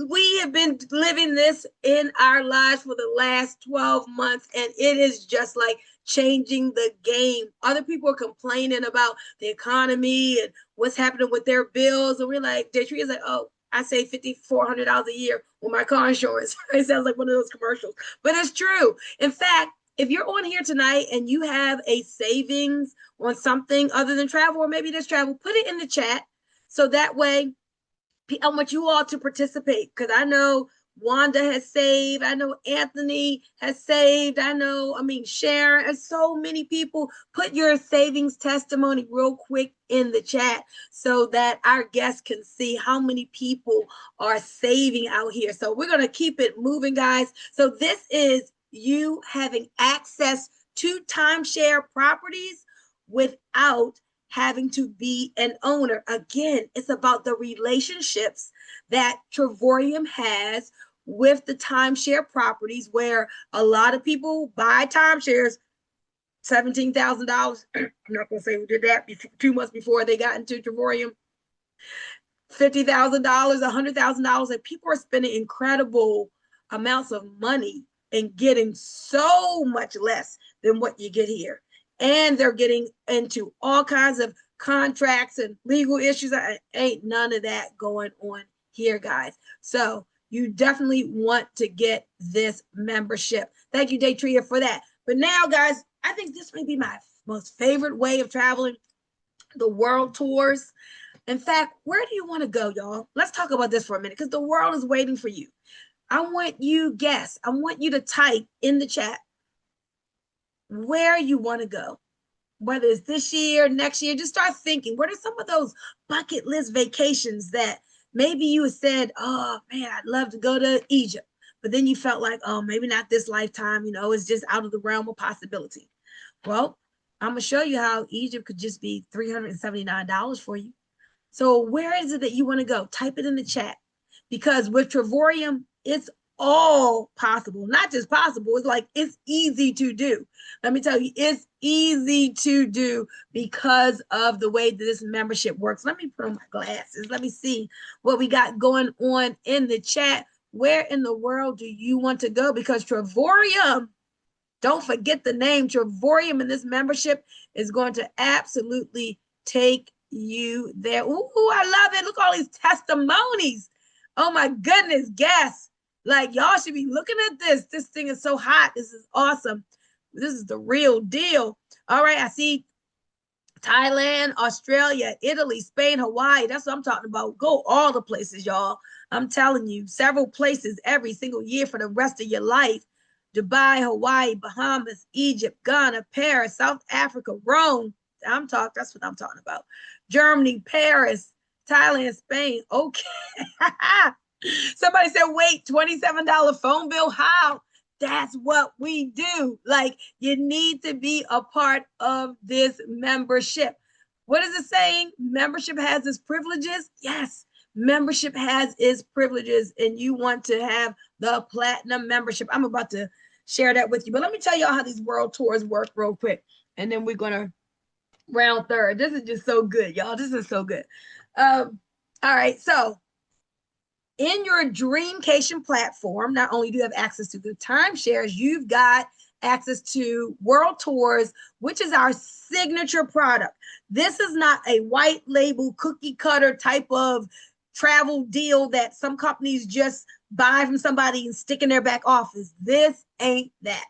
we have been living this in our lives for the last 12 months, and it is just like changing the game. Other people are complaining about the economy and what's happening with their bills, and we're like, Daytria is like, oh, I save $5,400 a year with my car insurance. It sounds like one of those commercials, but it's true. In fact, if you're on here tonight and you have a savings on something other than travel, or maybe just travel, put it in the chat so that way I want you all to participate, because I know Wanda has saved. I know Anthony has saved. Sharon, and so many people. Put your savings testimony real quick in the chat so that our guests can see how many people are saving out here. So we're going to keep it moving, guys. So this is you having access to timeshare properties without having to be an owner. Again, it's about the relationships that Travorium has with the timeshare properties, where a lot of people buy timeshares. $17,000. I'm not going to say who did that 2 months before they got into Travorium. $50,000, $100,000, and people are spending incredible amounts of money and getting so much less than what you get here. And they're getting into all kinds of contracts and legal issues. Ain't none of that going on here, guys. So you definitely want to get this membership. Thank you, Daytria, for that. But now, guys, I think this may be my most favorite way of traveling, the world tours. In fact, where do you want to go, y'all? Let's talk about this for a minute, because the world is waiting for you. I want you guess. I want you to type in the chat where you want to go, whether it's this year, next year. Just start thinking, what are some of those bucket list vacations that maybe you said, oh man, I'd love to go to Egypt, but then you felt like, oh, maybe not this lifetime, it's just out of the realm of possibility. Well, I'm going to show you how Egypt could just be $379 for you. So where is it that you want to go? Type it in the chat, because with Travorium, it's all possible. Not just possible, it's like it's easy to do. Let me tell you, it's easy to do because of the way that this membership works. Let me put on my glasses. Let me see what we got going on in the chat. Where in the world do you want to go? Because Travorium, don't forget the name, Travorium, in this membership is going to absolutely take you there. Ooh, I love it. Look at all these testimonies. Oh my goodness, guests. Like, y'all should be looking at this. This thing is so hot. This is awesome. This is the real deal. All right, I see Thailand, Australia, Italy, Spain, Hawaii. That's what I'm talking about. Go all the places, y'all. I'm telling you, several places every single year for the rest of your life. Dubai, Hawaii, Bahamas, Egypt, Ghana, Paris, South Africa, Rome. That's what I'm talking about. Germany, Paris, Thailand, Spain. Okay. Somebody said, wait, $27 phone bill? How? That's what we do. Like, you need to be a part of this membership. What is it saying? Membership has its privileges? Yes, membership has its privileges, and you want to have the platinum membership. I'm about to share that with you, but let me tell y'all how these world tours work real quick, and then we're going to round third. This is just so good, y'all. This is so good. All right, so in your Dreamcation platform, not only do you have access to the timeshares, you've got access to world tours, which is our signature product. This is not a white label cookie cutter type of travel deal that some companies just buy from somebody and stick in their back office. This ain't that.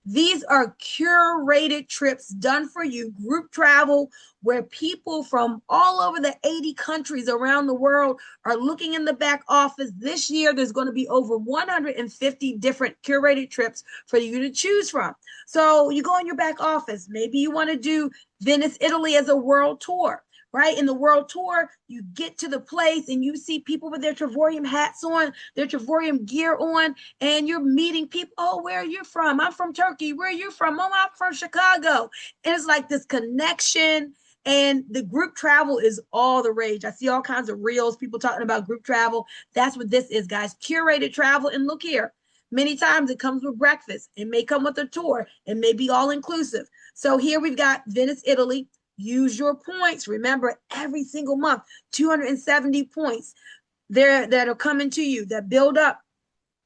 These are curated trips done for you, group travel, where people from all over the 80 countries around the world are looking in the back office. This year, there's going to be over 150 different curated trips for you to choose from. So you go in your back office. Maybe you want to do Venice, Italy as a world tour. Right? In the world tour, you get to the place and you see people with their Travorium hats on, their Travorium gear on, and you're meeting people. Oh, where are you from? I'm from Turkey. Where are you from? Oh, I'm from Chicago. And it's like this connection, and the group travel is all the rage. I see all kinds of reels, people talking about group travel. That's what this is, guys. Curated travel. And look here, many times it comes with breakfast. It may come with a tour. It may be all inclusive. So here we've got Venice, Italy. Use your points. Remember, every single month, 270 points there that are coming to you that build up.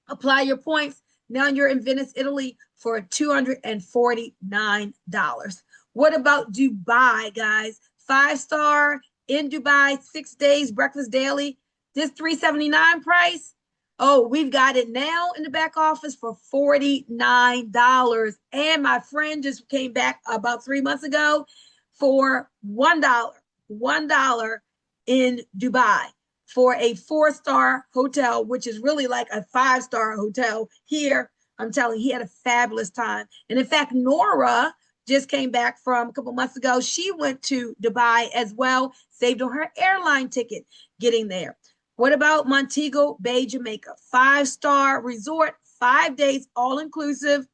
Apply your points. Now you're in Venice, Italy for $249. What about Dubai, guys? 5-star in Dubai, 6 days, breakfast daily. This $379 price. Oh, we've got it now in the back office for $49. And my friend just came back about 3 months ago for $1 in Dubai for a 4-star hotel, which is really like a 5-star hotel here. I'm telling you, he had a fabulous time. And in fact, Nora just came back from a couple months ago. She went to Dubai as well, saved on her airline ticket getting there. What about Montego Bay, Jamaica? 5-star resort, 5 days, all inclusive.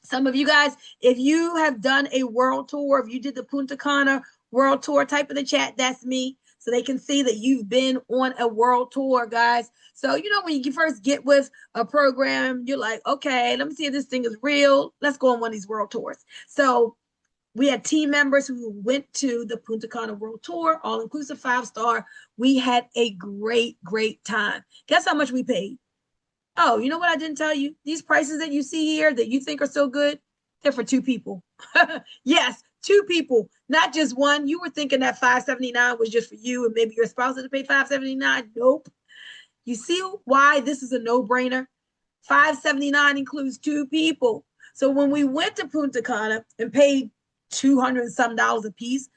Some of you guys, if you have done a world tour, if you did the Punta Cana world tour, type in the chat, that's me, so they can see that you've been on a world tour, guys. So, you know, when you first get with a program, you're like, okay, let me see if this thing is real. Let's go on one of these world tours. So we had team members who went to the Punta Cana World Tour, all-inclusive 5-star. We had a great, great time. Guess how much we paid? Oh, you know what I didn't tell you? These prices that you see here that you think are so good, they're for 2 people. Yes, 2 people, not just one. You were thinking that $579 was just for you and maybe your spouse had to pay $579. Nope. You see why this is a no-brainer? $579 includes 2 people. So when we went to Punta Cana and paid $200 and some a piece,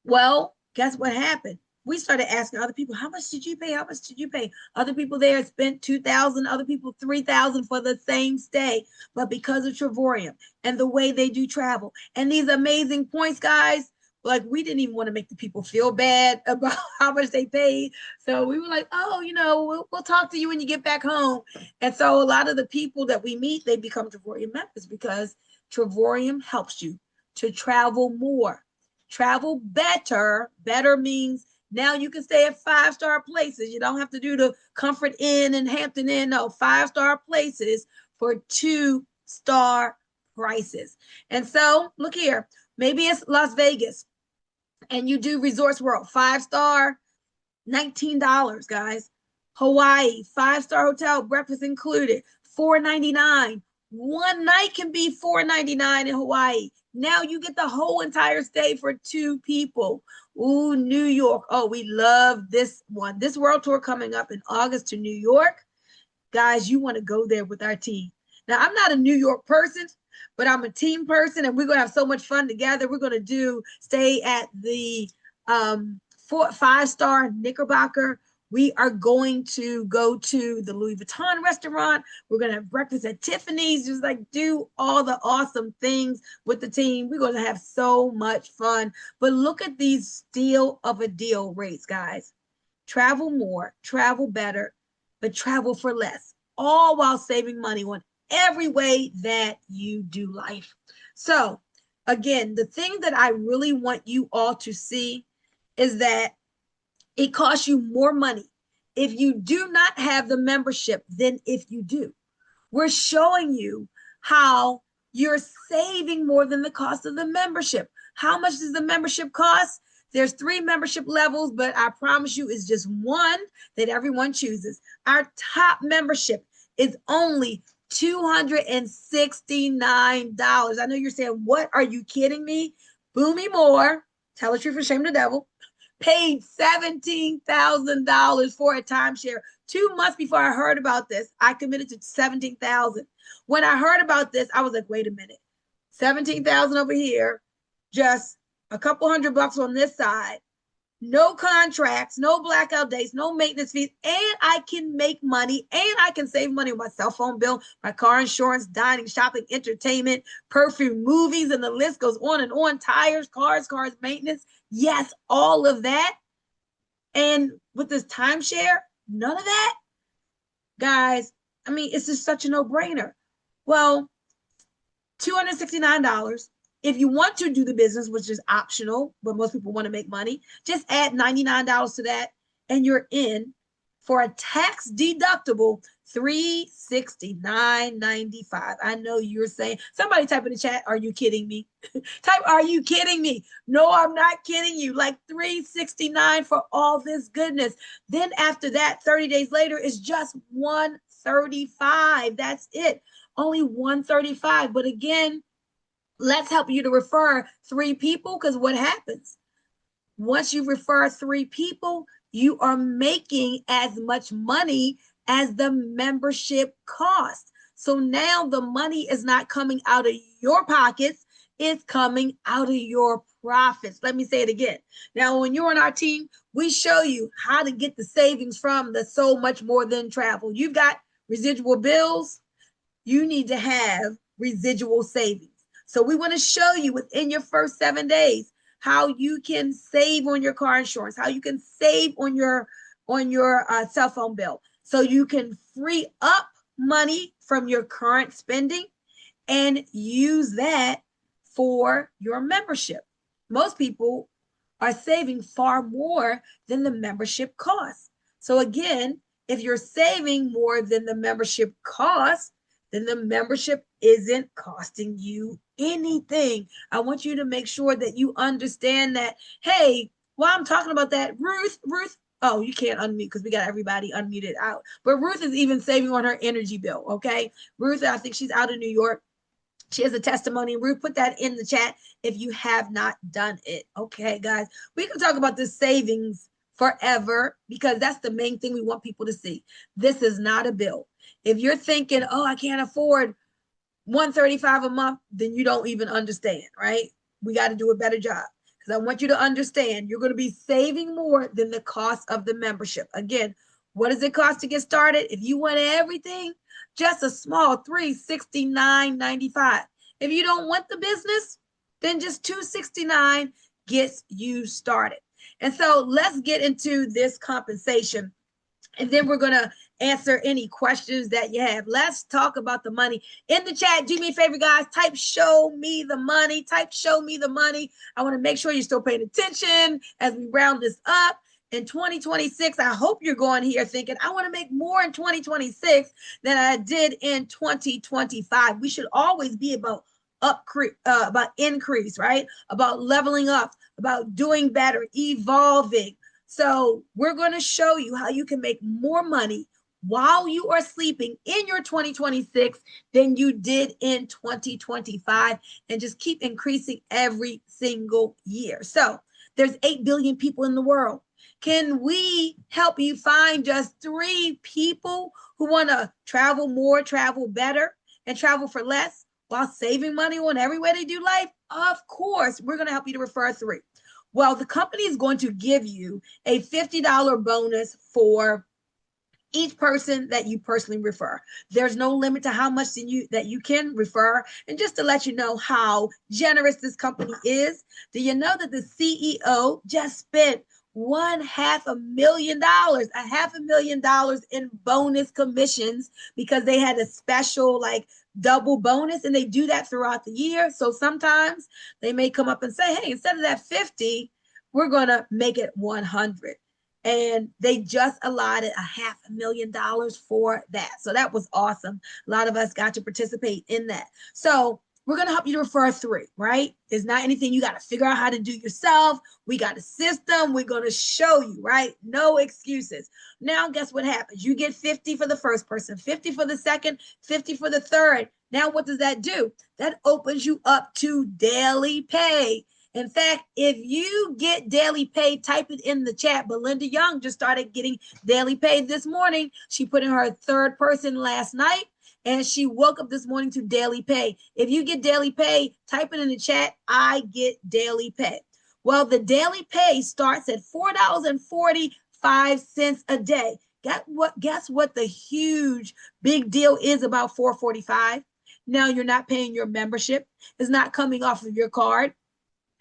well, guess what happened? We started asking other people, how much did you pay? How much did you pay? Other people there spent $2,000, other people $3,000 for the same stay. But because of Travorium and the way they do travel and these amazing points, guys, like we didn't even want to make the people feel bad about how much they paid. So we were like, oh, you know, we'll talk to you when you get back home. And so a lot of the people that we meet, they become Travorium members because Travorium helps you to travel more, travel better. Better means now you can stay at 5-star places. You don't have to do the Comfort Inn and Hampton Inn. No, 5-star places for 2-star prices. And so look here, maybe it's Las Vegas and you do Resorts World, 5-star, $19, guys. Hawaii, 5-star hotel, breakfast included, $4.99. One night can be $4.99 in Hawaii. Now you get the whole entire stay for 2 people. Ooh, New York. Oh, we love this one. This world tour coming up in August to New York. Guys, you want to go there with our team. Now, I'm not a New York person, but I'm a team person, and we're going to have so much fun together. We're going to stay at the 5-star Knickerbocker. We are going to go to the Louis Vuitton restaurant. We're going to have breakfast at Tiffany's, just like do all the awesome things with the team. We're going to have so much fun. But look at these steal of a deal rates, guys. Travel more, travel better, but travel for less, all while saving money on every way that you do life. So again, the thing that I really want you all to see is that it costs you more money if you do not have the membership than if you do. We're showing you how you're saving more than the cost of the membership. How much does the membership cost? There's 3 membership levels, but I promise you it's just one that everyone chooses. Our top membership is only $269. I know you're saying, what, are you kidding me? Bunmi Moore, tell the truth and shame the devil, paid $17,000 for a timeshare. 2 months before I heard about this, I committed to $17,000. When I heard about this, I was like, wait a minute, $17,000 over here, just a couple $100 on this side, no contracts, no blackout days, no maintenance fees, and I can make money and I can save money on my cell phone bill, my car insurance, dining, shopping, entertainment, perfume, movies, and the list goes on and on. Tires, cars, maintenance. Yes, all of that. And with this timeshare, none of that. Guys, I mean, it's just such a no-brainer. Well, $269. If you want to do the business, which is optional, but most people want to make money, just add $99 to that, and you're in for a tax deductible $369.95. I know you're saying, somebody type in the chat, are you kidding me? Type, are you kidding me? No, I'm not kidding you. Like $369 for all this goodness. Then after that, 30 days later, it's just $135. That's it. Only $135. But again, let's help you to refer 3 people, because what happens? Once you refer 3 people, you are making as much money as the membership cost. So now the money is not coming out of your pockets, it's coming out of your profits. Let me say it again. Now, when you're on our team, we show you how to get the savings from the so much more than travel. You've got residual bills, you need to have residual savings. So we want to show you within your first 7 days how you can save on your car insurance, how you can save on your cell phone bill, so you can free up money from your current spending and use that for your membership. Most people are saving far more than the membership costs. So again, if you're saving more than the membership costs, then the membership isn't costing you anything. I want you to make sure that you understand that. Hey, while I'm talking about that, Ruth, oh, you can't unmute because we got everybody unmuted out. But Ruth is even saving on her energy bill, okay? Ruth, I think she's out of New York. She has a testimony. Ruth, put that in the chat if you have not done it. Okay, guys, we can talk about this savings forever because that's the main thing we want people to see. This is not a bill. If you're thinking, oh, I can't afford $135 a month, then you don't even understand, right? We got to do a better job because I want you to understand you're going to be saving more than the cost of the membership. Again, what does it cost to get started? If you want everything, just a small $369.95. If you don't want the business, then just $269 gets you started. And so let's get into this compensation. And then we're going to answer any questions that you have. Let's talk about the money. In the chat, do me a favor, guys. Type show me the money. Type show me the money. I want to make sure you're still paying attention as we round this up. In 2026, I hope you're going here thinking, I want to make more in 2026 than I did in 2025. We should always be about increase, right? About leveling up, about doing better, evolving. So we're going to show you how you can make more money while you are sleeping in your 2026 than you did in 2025, and just keep increasing every single year. So there's 8 billion people in the world. Can we help you find just 3 people who want to travel more, travel better, and travel for less while saving money on every way they do life? Of course, we're going to help you to refer 3. Well, the company is going to give you a $50 bonus for each person that you personally refer. There's no limit to how much that you can refer. And just to let you know how generous this company is, do you know that the CEO just spent $500,000, $500,000 in bonus commissions because they had a special double bonus, and they do that throughout the year. So sometimes they may come up and say, hey, instead of that 50, we're going to make it 100. And they just allotted $500,000 for that. So that was awesome. A lot of us got to participate in that. So we're going to help you to refer 3, right? It's not anything you got to figure out how to do yourself. We got a system. We're going to show you, right? No excuses. Now, guess what happens? You get 50 for the first person, 50 for the second, 50 for the third. Now, what does that do? That opens you up to daily pay. In fact, if you get daily pay, type it in the chat. Belinda Young just started getting daily pay this morning. She put in her 3rd person last night, and she woke up this morning to daily pay. If you get daily pay, type it in the chat. I get daily pay. Well, the daily pay starts at $4.45 a day. Guess what the huge big deal is about $4.45? Now you're not paying your membership. It's not coming off of your card.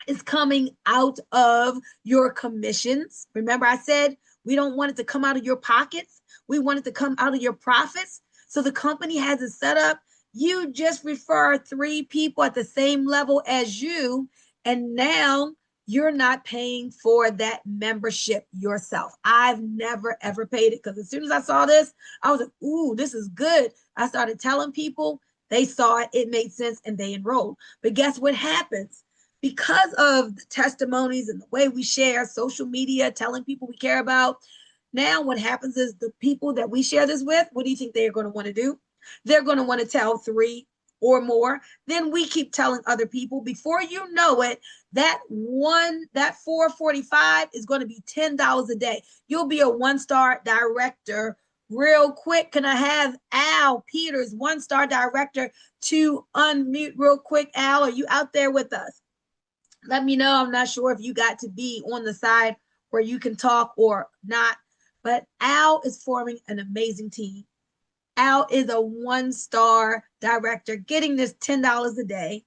It's coming out of your commissions. Remember, I said we don't want it to come out of your pockets. We want it to come out of your profits. So the company has it set up. You just refer 3 people at the same level as you, and now you're not paying for that membership yourself. I've never, ever paid it because as soon as I saw this, I was like, ooh, this is good. I started telling people. They saw it. It made sense, and they enrolled. But guess what happens? Because of the testimonies and the way we share social media, telling people we care about, now what happens is the people that we share this with, what do you think they're going to want to do? They're going to want to tell 3 or more. Then we keep telling other people. Before you know it, that $4.45 is going to be $10 a day. You'll be a 1-star director real quick. Can I have Al Peters, 1-star director, to unmute real quick? Al, are you out there with us? Let me know. I'm not sure if you got to be on the side where you can talk or not, but Al is forming an amazing team. Al is a 1-star director, getting this $10 a day,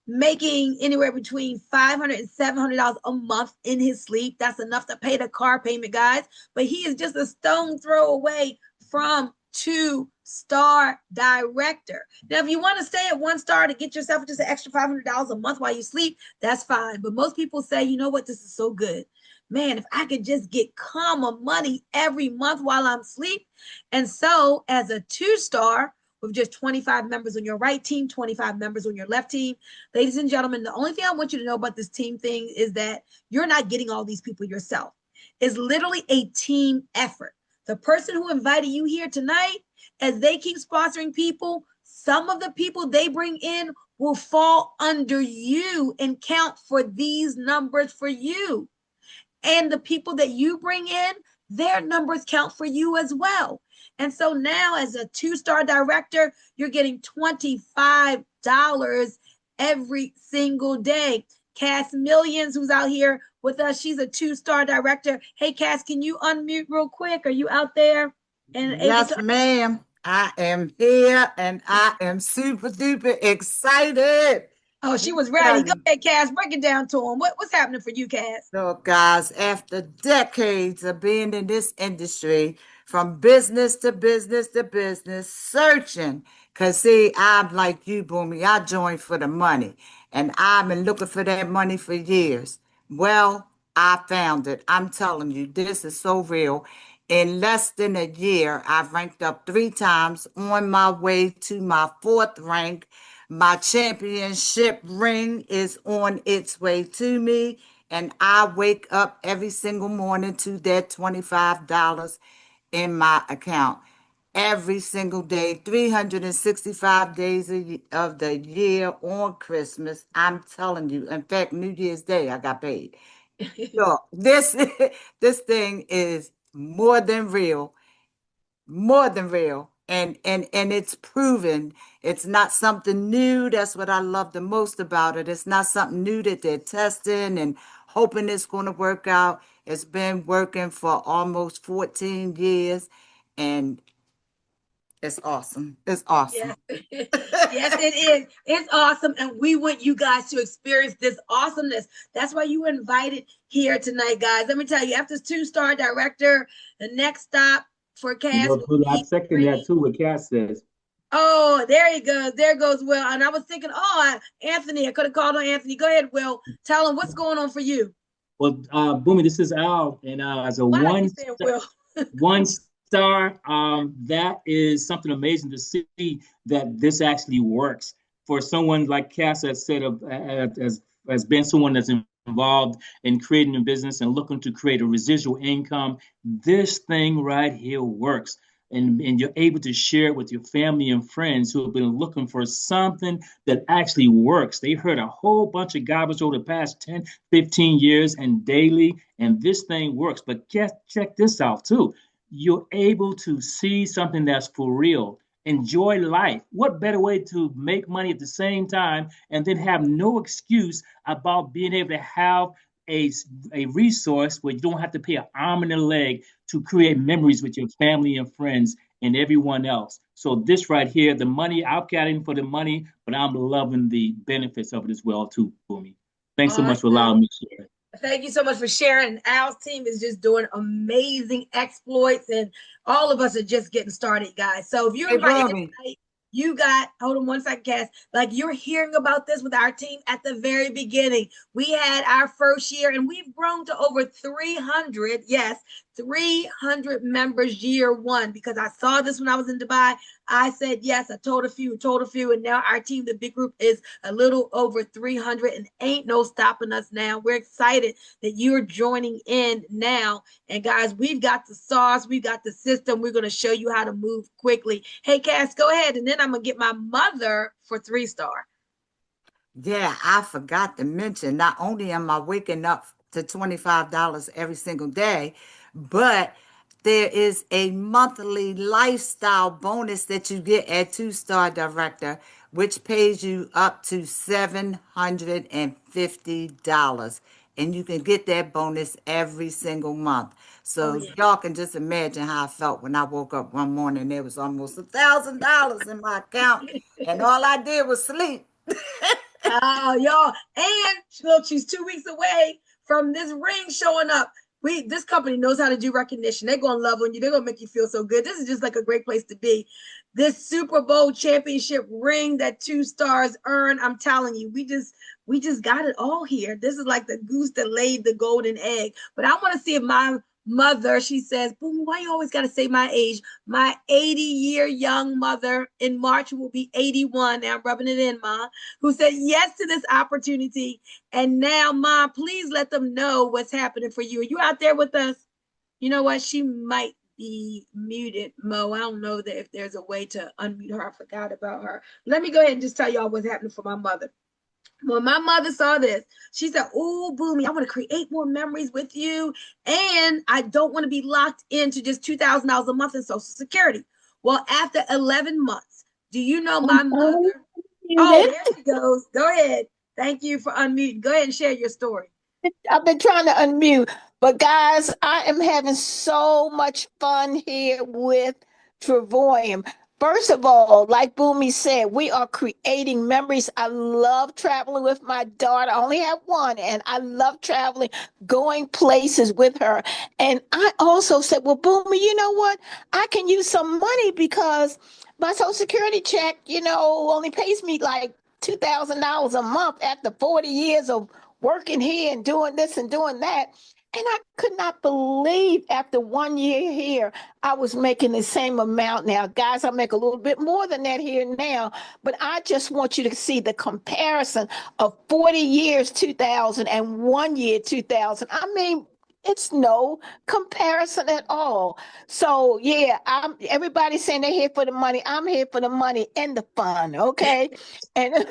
making anywhere between $500 and $700 a month in his sleep. That's enough to pay the car payment, guys. But he is just a stone throw away from 2-star director. Now, if you want to stay at 1-star to get yourself just an extra $500 a month while you sleep, that's fine. But most people say, you know what, this is so good. Man, if I could just get comma money every month while I'm asleep. And so as a 2-star, with just 25 members on your right team, 25 members on your left team. Ladies and gentlemen, the only thing I want you to know about this team thing is that you're not getting all these people yourself. It's literally a team effort. The person who invited you here tonight, as they keep sponsoring people, some of the people they bring in will fall under you and count for these numbers for you. And the people that you bring in, their numbers count for you as well. And so now as a 2-star director, you're getting $25 every single day. Cass Millions, who's out here with us, she's a 2-star director. Hey, Cass, can you unmute real quick? Are you out there? And yes, ma'am. I am here and I am super duper excited. Oh, she was ready. Go ahead, Cass. Break it down to him. What's happening for you, Cass? So, guys, after decades of being in this industry, from business to business to business, searching, because see, I'm like you, Bunmi. I joined for the money, and I've been looking for that money for years. Well, I found it. I'm telling you, this is so real. In less than a year, I've ranked up 3 times, on my way to my 4th rank. My championship ring is on its way to me, and I wake up every single morning to that $25 in my account. Every single day, 365 days of the year on Christmas. I'm telling you. In fact, New Year's Day, I got paid. So this thing is more than real, and it's proven. It's not something new. That's what I love the most about it. It's not something new that they're testing and hoping it's going to work out. It's been working for almost 14 years, and it's awesome. It's awesome. Yes. Yes, it is. It's awesome. And we want you guys to experience this awesomeness. That's why you were invited here tonight, guys. Let me tell you, after 2-star director, the next stop for Cass will be I second that too, what Cass says. Oh, there you go. There goes Will. And I was thinking, Anthony, I could have called on Anthony. Go ahead, Will. Tell him what's going on for you. Well, Bunmi, this is Al, and as a one star, that is something amazing to see that this actually works. For someone like Cass has said, has been someone that's involved in creating a business and looking to create a residual income, this thing right here works. And you're able to share it with your family and friends who have been looking for something that actually works. They heard a whole bunch of garbage over the past 10, 15 years and daily, and this thing works. But check this out too. You're able to see something that's for real. Enjoy life. What better way to make money at the same time and then have no excuse about being able to have a resource where you don't have to pay an arm and a leg to create memories with your family and friends and everyone else. So this right here, the money, I'm getting for the money, but I'm loving the benefits of it as well too, Bunmi. Thanks so much for allowing me to share. Thank you so much for sharing. Al's team is just doing amazing exploits, and all of us are just getting started, guys. So if you're invited tonight, you got, hold on one second, Cass. Like, you're hearing about this with our team at the very beginning. We had our first year and we've grown to over 300. Yes, 300 members year 1, because I saw this when I was in Dubai. I said, yes, I told a few. And now our team, the big group, is a little over 300 and ain't no stopping us now. We're excited that you're joining in now. And guys, we've got the sauce. We've got the system. We're going to show you how to move quickly. Hey, Cass, go ahead. And then I'm going to get my mother for 3-star. Yeah, I forgot to mention, not only am I waking up to $25 every single day, but there is a monthly lifestyle bonus that you get at 2-star director, which pays you up to $750. And you can get that bonus every single month. So y'all can just imagine how I felt when I woke up one morning. There was almost $1,000 in my account, and all I did was sleep. Oh, y'all. And look, she's 2 weeks away from this ring showing up. This company knows how to do recognition. They're gonna love on you. They're gonna make you feel so good. This is just like a great place to be. This Super Bowl championship ring that 2 stars earned. I'm telling you, we just got it all here. This is like the goose that laid the golden egg. But I want to see if my mother, she says, Boom, why you always got to say my age? My 80-year young mother in March will be 81. Now I'm rubbing it in, Ma, who said yes to this opportunity. And now, Ma, please let them know what's happening for you. Are you out there with us? You know what? She might be muted, Mo. I don't know that if there's a way to unmute her. I forgot about her. Let me go ahead and just tell y'all what's happening for my mother. When my mother saw this, she said, "Oh, Bunmi, I want to create more memories with you. And I don't want to be locked into just $2,000 a month in Social Security." Well, after 11 months, do you know my mother? Oh, there she goes. Go ahead. Thank you for unmuting. Go ahead and share your story. I've been trying to unmute, but guys, I am having so much fun here with Travorium. First of all, like Bunmi said, we are creating memories. I love traveling with my daughter. I only have one, and I love traveling, going places with her. And I also said, well, Bunmi, you know what? I can use some money because my Social Security check, only pays me like $2,000 a month after 40 years of working here and doing this and doing that. And I could not believe after 1 year here, I was making the same amount now. Guys, I make a little bit more than that here now, but I just want you to see the comparison of 40 years 2000 and 1 year 2000. I mean, it's no comparison at all. So yeah, everybody's saying they're here for the money. I'm here for the money and the fun, okay? And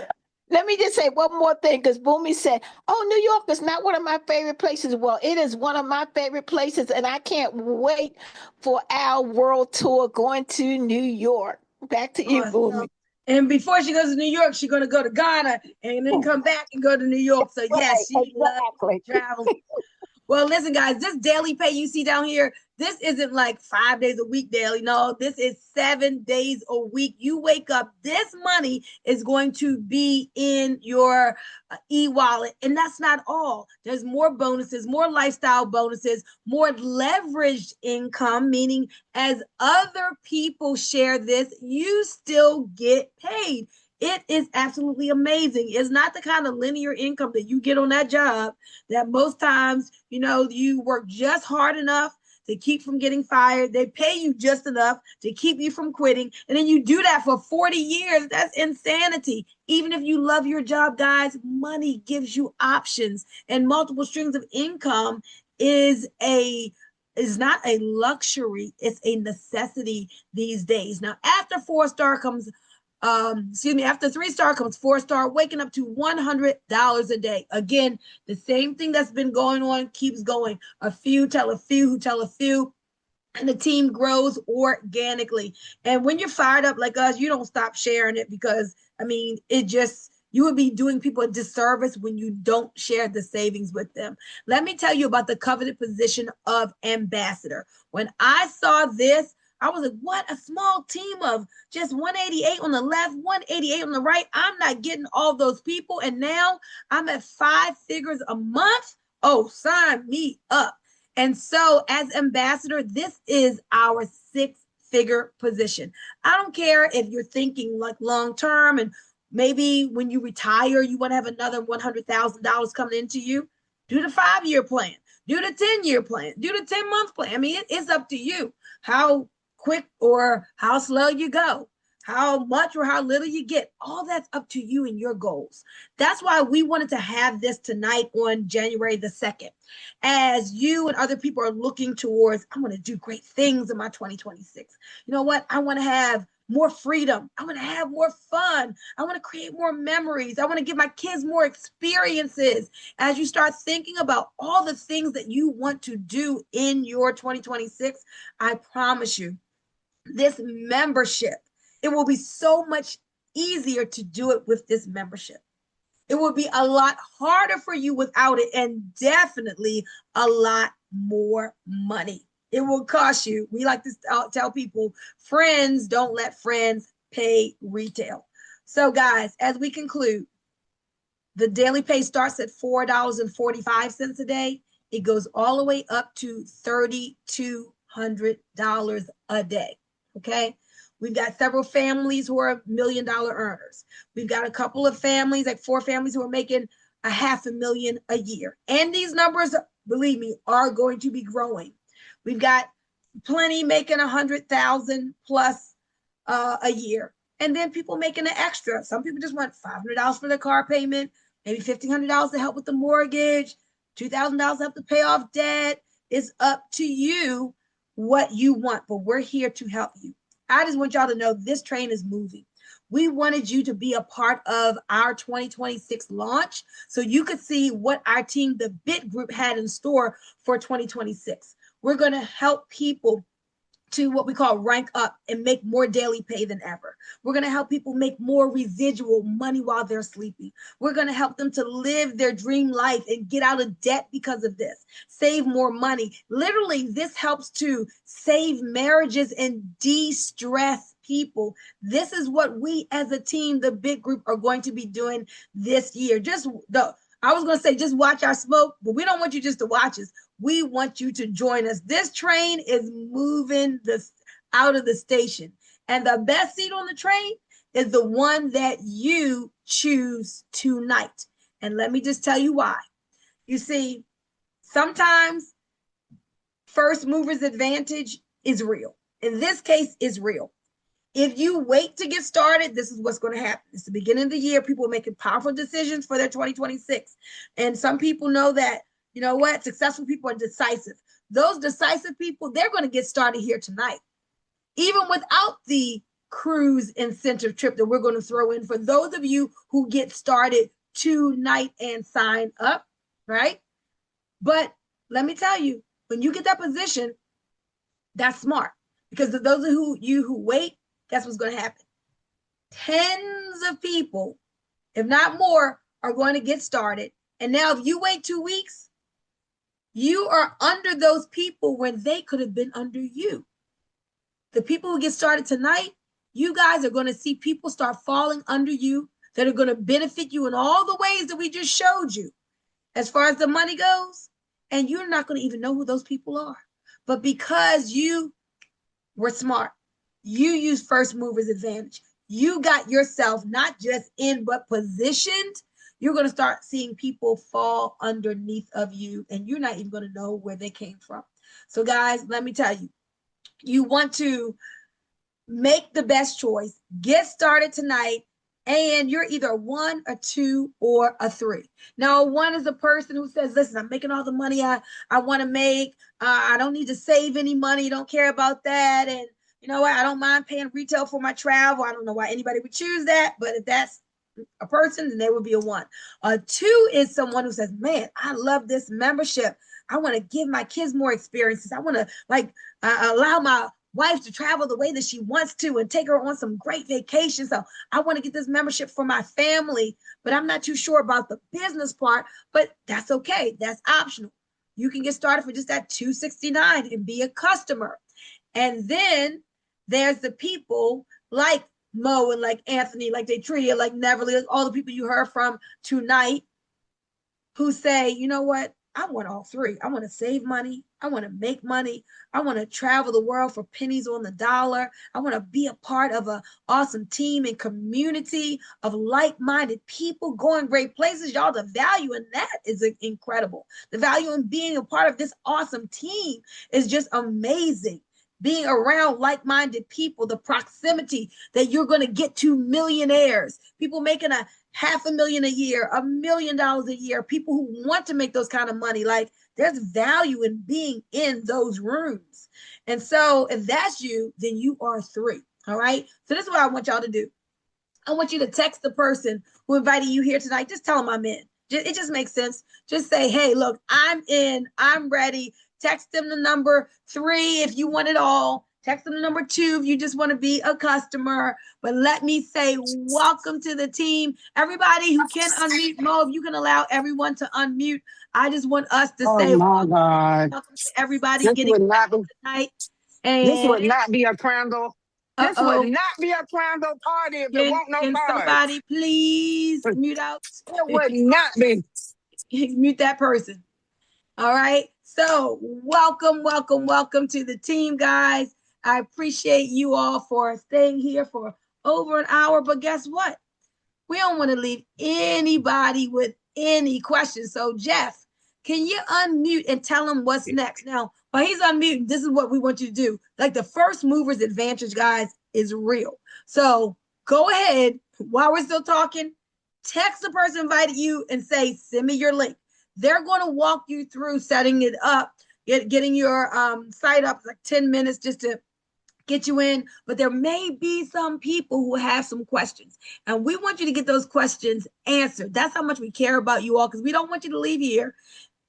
let me just say one more thing, because Bunmi said, oh, New York is not one of my favorite places. Well, it is one of my favorite places, and I can't wait for our world tour going to New York. Back to you, Bunmi. And before she goes to New York, she's going to go to Ghana and then come back and go to New York. So yes, she loves travel. Well, listen, guys, this daily pay you see down here, this isn't like 5 days a week daily. No, this is 7 days a week. You wake up, this money is going to be in your e-wallet. And that's not all. There's more bonuses, more lifestyle bonuses, more leveraged income, meaning as other people share this, you still get paid. It is absolutely amazing. It's not the kind of linear income that you get on that job that most times, you work just hard enough to keep from getting fired. They pay you just enough to keep you from quitting. And then you do that for 40 years. That's insanity. Even if you love your job, guys, money gives you options, and multiple streams of income is not a luxury. It's a necessity these days. Now, after 4-star comes after 3-star comes 4-star, waking up to $100 a day. Again, the same thing that's been going on keeps going. A few tell a few who tell a few, and the team grows organically. And when you're fired up like us, you don't stop sharing it, because you would be doing people a disservice when you don't share the savings with them. Let me tell you about the coveted position of ambassador. When I saw this, I was like, what a small team of just 188 on the left, 188 on the right. I'm not getting all those people. And now I'm at 5 figures a month. Oh, sign me up. And so as ambassador, this is our 6-figure position. I don't care if you're thinking like long-term, and maybe when you retire, you want to have another $100,000 coming into you. Do the 5-year plan. Do the 10-year plan. Do the 10-month plan. I mean, it's up to you how quick or how slow you go, how much or how little you get. All that's up to you and your goals. That's why we wanted to have this tonight on January the 2nd. As you and other people are looking towards, I want to do great things in my 2026. You know what? I want to have more freedom. I want to have more fun. I want to create more memories. I want to give my kids more experiences. As you start thinking about all the things that you want to do in your 2026, I promise you, this membership, it will be so much easier to do it with this membership. It will be a lot harder for you without it, and definitely a lot more money. It will cost you. We like to tell people, friends don't let friends pay retail. So guys, as we conclude, the daily pay starts at $4.45 a day. It goes all the way up to $3,200 a day. Okay. We've got several families who are $1 million earners. We've got a couple of families, like 4 families, who are making $500,000 a year. And these numbers, believe me, are going to be growing. We've got plenty making 100,000 plus a year. And then people making an extra. Some people just want $500 for their car payment, maybe $1,500 to help with the mortgage, $2,000 to help to pay off debt. It's up to you what you want, but we're here to help you. I just want y'all to know this train is moving. We wanted you to be a part of our 2026 launch so you could see what our team, the BIT Group, had in store for 2026. We're going to help people to what we call rank up and make more daily pay than ever. We're going to help people make more residual money while they're sleeping. We're going to help them to live their dream life and get out of debt because of this, save more money. Literally, this helps to save marriages and de-stress people. This is what we as a team, the BIT Group, are going to be doing this year. I was going to say just watch our smoke, but we don't want you just to watch us. We want you to join us. This train is moving out of the station. And the best seat on the train is the one that you choose tonight. And let me just tell you why. You see, sometimes first mover's advantage is real. In this case, it's real. If you wait to get started, this is what's going to happen. It's the beginning of the year. People are making powerful decisions for their 2026. And some people know that, you know what, successful people are decisive. Those decisive people, they're going to get started here tonight. Even without the cruise incentive trip that we're going to throw in for those of you who get started tonight and sign up, right? But let me tell you, when you get that position, that's smart. Because of those of you who wait, guess what's going to happen? Tens of people, if not more, are going to get started. And now if you wait 2 weeks, you are under those people when they could have been under you. The people who get started tonight, you guys are going to see people start falling under you that are going to benefit you in all the ways that we just showed you as far as the money goes. And you're not going to even know who those people are. But because you were smart, you used first mover's advantage. You got yourself not just in, but positioned. You're going to start seeing people fall underneath of you, and you're not even going to know where they came from. So guys, let me tell you, you want to make the best choice, get started tonight, and you're either a 1, a 2, or a 3. Now, 1 is a person who says, listen, I'm making all the money I want to make. I don't need to save any money. Don't care about that. And you know what? I don't mind paying retail for my travel. I don't know why anybody would choose that, but if that's a person, then they would be a 1. A 2 is someone who says, man, I love this membership. I want to give my kids more experiences. I want to allow my wife to travel the way that she wants to and take her on some great vacations. So I want to get this membership for my family, but I'm not too sure about the business part, but that's okay. That's optional. You can get started for just that $269 and be a customer. And then there's the people like Mo and like Anthony, like Daytria, like Neverly, like all the people you heard from tonight who say, you know what? I want all 3. I want to save money. I want to make money. I want to travel the world for pennies on the dollar. I want to be a part of an awesome team and community of like-minded people going great places. Y'all, the value in that is incredible. The value in being a part of this awesome team is just amazing. Being around like-minded people, the proximity that you're going to get to millionaires, people making $500,000 a year, $1 million a year, people who want to make those kind of money. Like, there's value in being in those rooms. And so if that's you, then you are 3. All right. So this is what I want y'all to do. I want you to text the person who invited you here tonight. Just tell them I'm in. It just makes sense. Just say, hey, look, I'm in. I'm ready. Text them the number 3 if you want it all. Text them the number 2 if you just want to be a customer. But let me say, welcome to the team. Everybody who can unmute, Mo, if you can allow everyone to unmute. I just want us to say, my God. welcome to everybody This getting would not be, tonight. this would And not be a Crandall. This would not be a Crandall party if there won't no can cards. somebody please mute out? It would not be. Mute that person. All right. So welcome to the team, guys. I appreciate you all for staying here for over an hour. But guess what? We don't want to leave anybody with any questions. So Jeff, can you unmute and tell him what's next? Now, while he's unmuting, this is what we want you to do. Like the first movers advantage, guys, is real. So go ahead while we're still talking, text the person who invited you and say, send me your link. They're going to walk you through setting it up, getting your site up like 10 minutes just to get you in, but there may be some people who have some questions, and we want you to get those questions answered. That's how much we care about you all, because we don't want you to leave here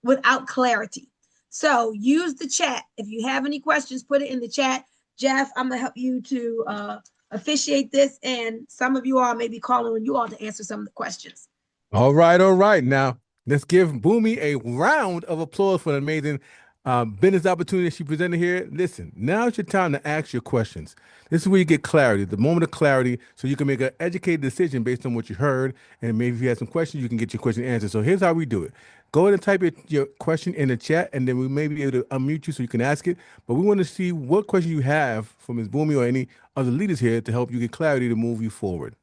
without clarity. So use the chat. If you have any questions, put it in the chat. Jeff, I'm gonna help you to officiate this, and some of you all may be calling on you all to answer some of the questions. All right. Now, let's give Bunmi a round of applause for the amazing business opportunity she presented here. Listen, now it's your time to ask your questions. This is where you get clarity, the moment of clarity, so you can make an educated decision based on what you heard. And maybe if you have some questions, you can get your question answered. So here's how we do it. Go ahead and type your question in the chat, and then we may be able to unmute you so you can ask it. But we want to see what question you have for Ms. Bunmi or any other leaders here to help you get clarity to move you forward.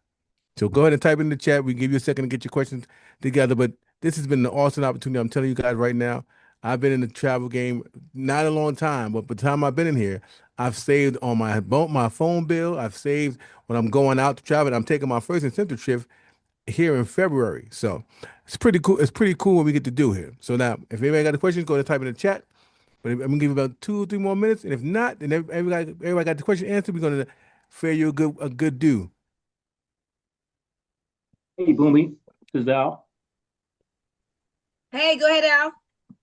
So go ahead and type in the chat. We give you a second to get your questions together. But this has been an awesome opportunity. I'm telling you guys right now, I've been in the travel game not a long time, but by the time I've been in here, I've saved on my phone bill. I've saved when I'm going out to travel. I'm taking my first incentive trip here in February. So it's pretty cool. It's pretty cool what we get to do here. So now, if anybody got a question, go ahead and type in the chat. But I'm gonna give you about 2 or 3 more minutes. And if not, then everybody got the question answered. We're gonna fare you a good due. Hey, Bunmi, this is Al. Hey, go ahead, Al.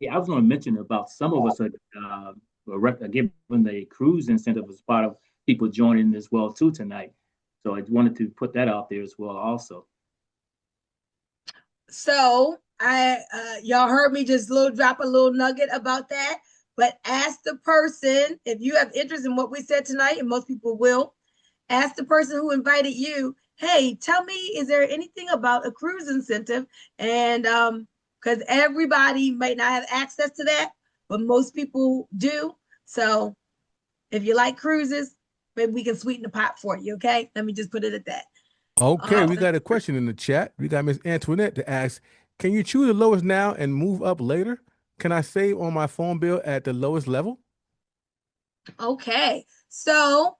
Yeah, I was going to mention about some of us are given the cruise incentive as part of people joining as well too tonight. So I wanted to put that out there as well also. So y'all heard me just drop a little nugget about that, but ask the person if you have interest in what we said tonight, and most people will. Ask the person who invited you, hey, tell me, is there anything about a cruise incentive? And because everybody might not have access to that, but most people do. So if you like cruises, maybe we can sweeten the pot for you. Okay, let me just put it at that. Okay, we got a question in the chat. We got Miss Antoinette to ask, can you choose the lowest now and move up later? Can I save on my phone bill at the lowest level? Okay, so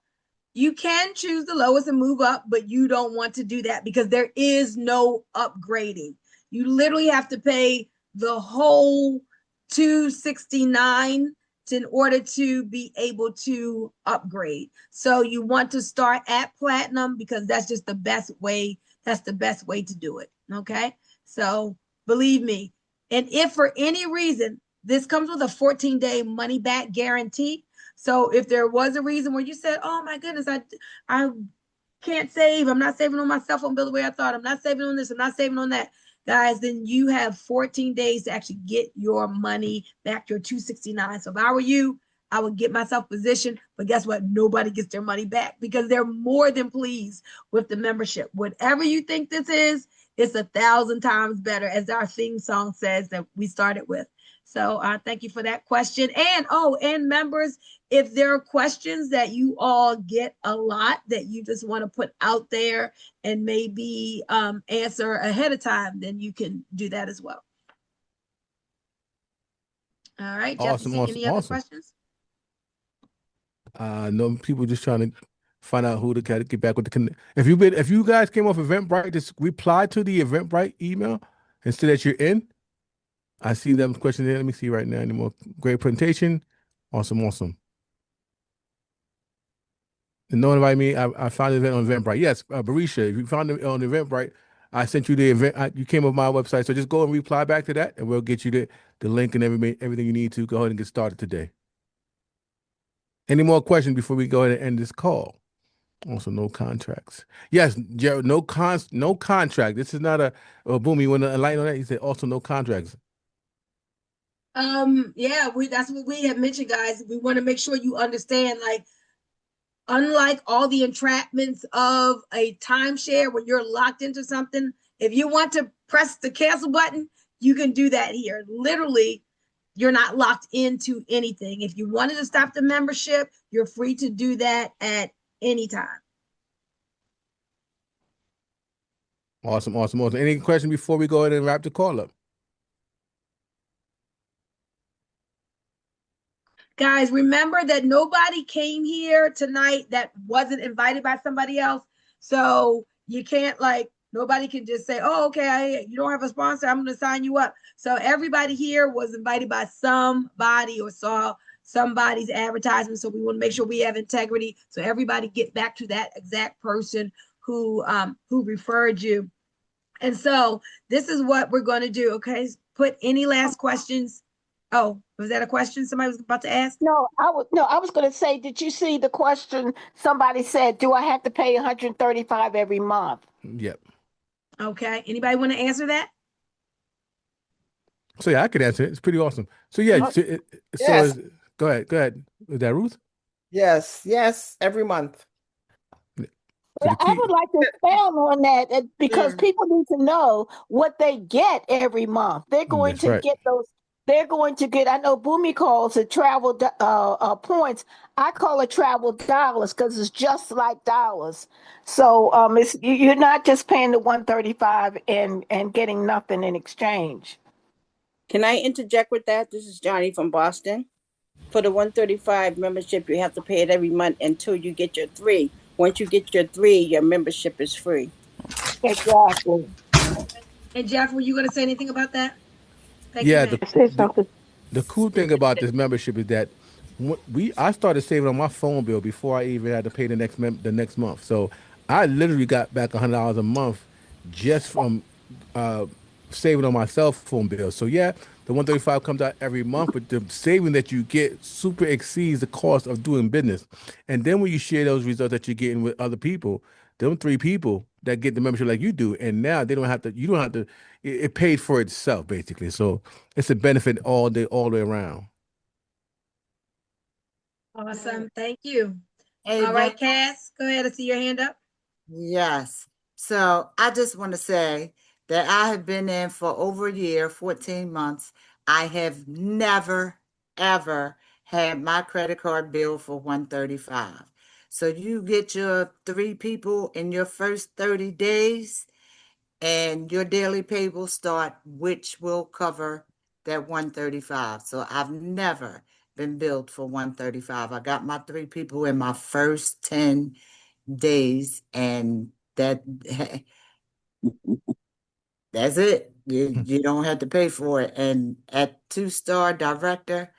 you can choose the lowest and move up, but you don't want to do that because there is no upgrading. You literally have to pay the whole $269 in order to be able to upgrade. So you want to start at platinum because that's just the best way. That's the best way to do it. Okay. So believe me. And if for any reason, this comes with a 14-day money back guarantee. So if there was a reason where you said, oh my goodness, I can't save, I'm not saving on my cell phone bill the way I thought, I'm not saving on this, I'm not saving on that, guys, then you have 14 days to actually get your money back, your $269. So if I were you, I would get myself positioned, but guess what? Nobody gets their money back because they're more than pleased with the membership. Whatever you think this is, it's 1,000 times better, as our theme song says that we started with. So thank you for that question. And members, if there are questions that you all get a lot that you just want to put out there and maybe answer ahead of time, then you can do that as well. All right, Jeff, Awesome, any other questions? No, people just trying to find out who to get back with the connect. If you guys came off Eventbrite, just reply to the Eventbrite email and say that you're in. I see them questions there. Let me see right now. Any more? Great presentation. Awesome. And no one invited me. I found the event on Eventbrite. Yes, Barisha, if you found it on Eventbrite, I sent you the event. You came up my website. So just go and reply back to that, and we'll get you the link and everything you need to. Go ahead and get started today. Any more questions before we go ahead and end this call? Also, no contracts. Yes, Jared, no contract. This is not a Bunmi. You want to enlighten on that? He said also no contracts. Yeah, that's what we have mentioned, guys. We want to make sure you understand, like, unlike all the entrapments of a timeshare where you're locked into something, if you want to press the cancel button, you can do that here. Literally, you're not locked into anything. If you wanted to stop the membership, you're free to do that at any time. Awesome. Any question before we go ahead and wrap the call up? Guys, remember that nobody came here tonight that wasn't invited by somebody else. So you can't nobody can just say, oh, okay, you don't have a sponsor, I'm going to sign you up. So everybody here was invited by somebody or saw somebody's advertisement. So we want to make sure we have integrity. So everybody get back to that exact person who referred you. And so this is what we're going to do. Okay. Put any last questions. Oh, was that a question somebody was about to ask? No, I was going to say, did you see the question somebody said, do I have to pay 135 every month? Yep. Okay. Anybody want to answer that? So yeah, I could answer it. It's pretty awesome. So yeah, Yes. Go ahead. Is that Ruth? Yes, every month. So I would like to expound on that because people need to know what they get every month. They're going That's to right. get those. They're going to get. I know Bunmi calls it travel points. I call it travel dollars because it's just like dollars. So you're not just paying the 135 and getting nothing in exchange. Can I interject with that? This is Johnny from Boston. For the 135 membership, you have to pay it every month until you get your 3. Once you get your 3, your membership is free. Exactly. And Jeff, were you going to say anything about that? Thank Yeah, you, the cool thing about this membership is that I started saving on my phone bill before I even had to pay the next month. So I literally got back $100 a month just from saving on my cell phone bill. So yeah, the 135 comes out every month, but the saving that you get super exceeds the cost of doing business. And then when you share those results that you're getting with other people, them 3 people that get the membership like you do, and now you don't have to, it paid for itself basically. So it's a benefit all the way around. Awesome. Thank you. Hey, All right, Cass, go ahead and see your hand up. Yes. So I just want to say that I have been in for over a year, 14 months. I have never, ever had my credit card bill for 135. So you get your 3 people in your first 30 days and your daily pay will start, which will cover that 135. So I've never been billed for 135. I got my 3 people in my first 10 days, and that's it. You don't have to pay for it. And at 2-star director,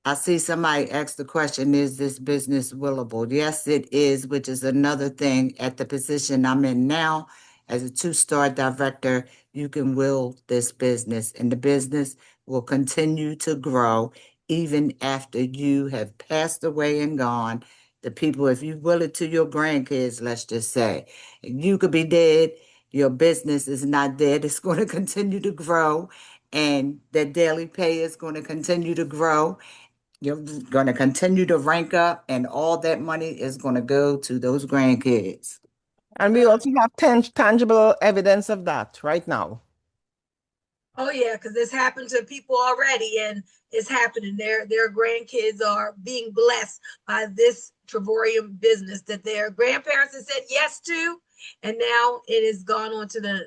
I see somebody ask the question, is this business willable? Yes, it is, which is another thing. At the position I'm in now, as a 2-star director, you can will this business, and the business will continue to grow even after you have passed away and gone. The people, if you will it to your grandkids, let's just say, you could be dead, your business is not dead. It's going to continue to grow, and the daily pay is going to continue to grow. You're going to continue to rank up, and all that money is going to go to those grandkids. And we also have tangible evidence of that right now. Oh yeah, because this happened to people already, and it's happening. Their grandkids are being blessed by this Travorium business that their grandparents have said yes to, and now it has gone on to the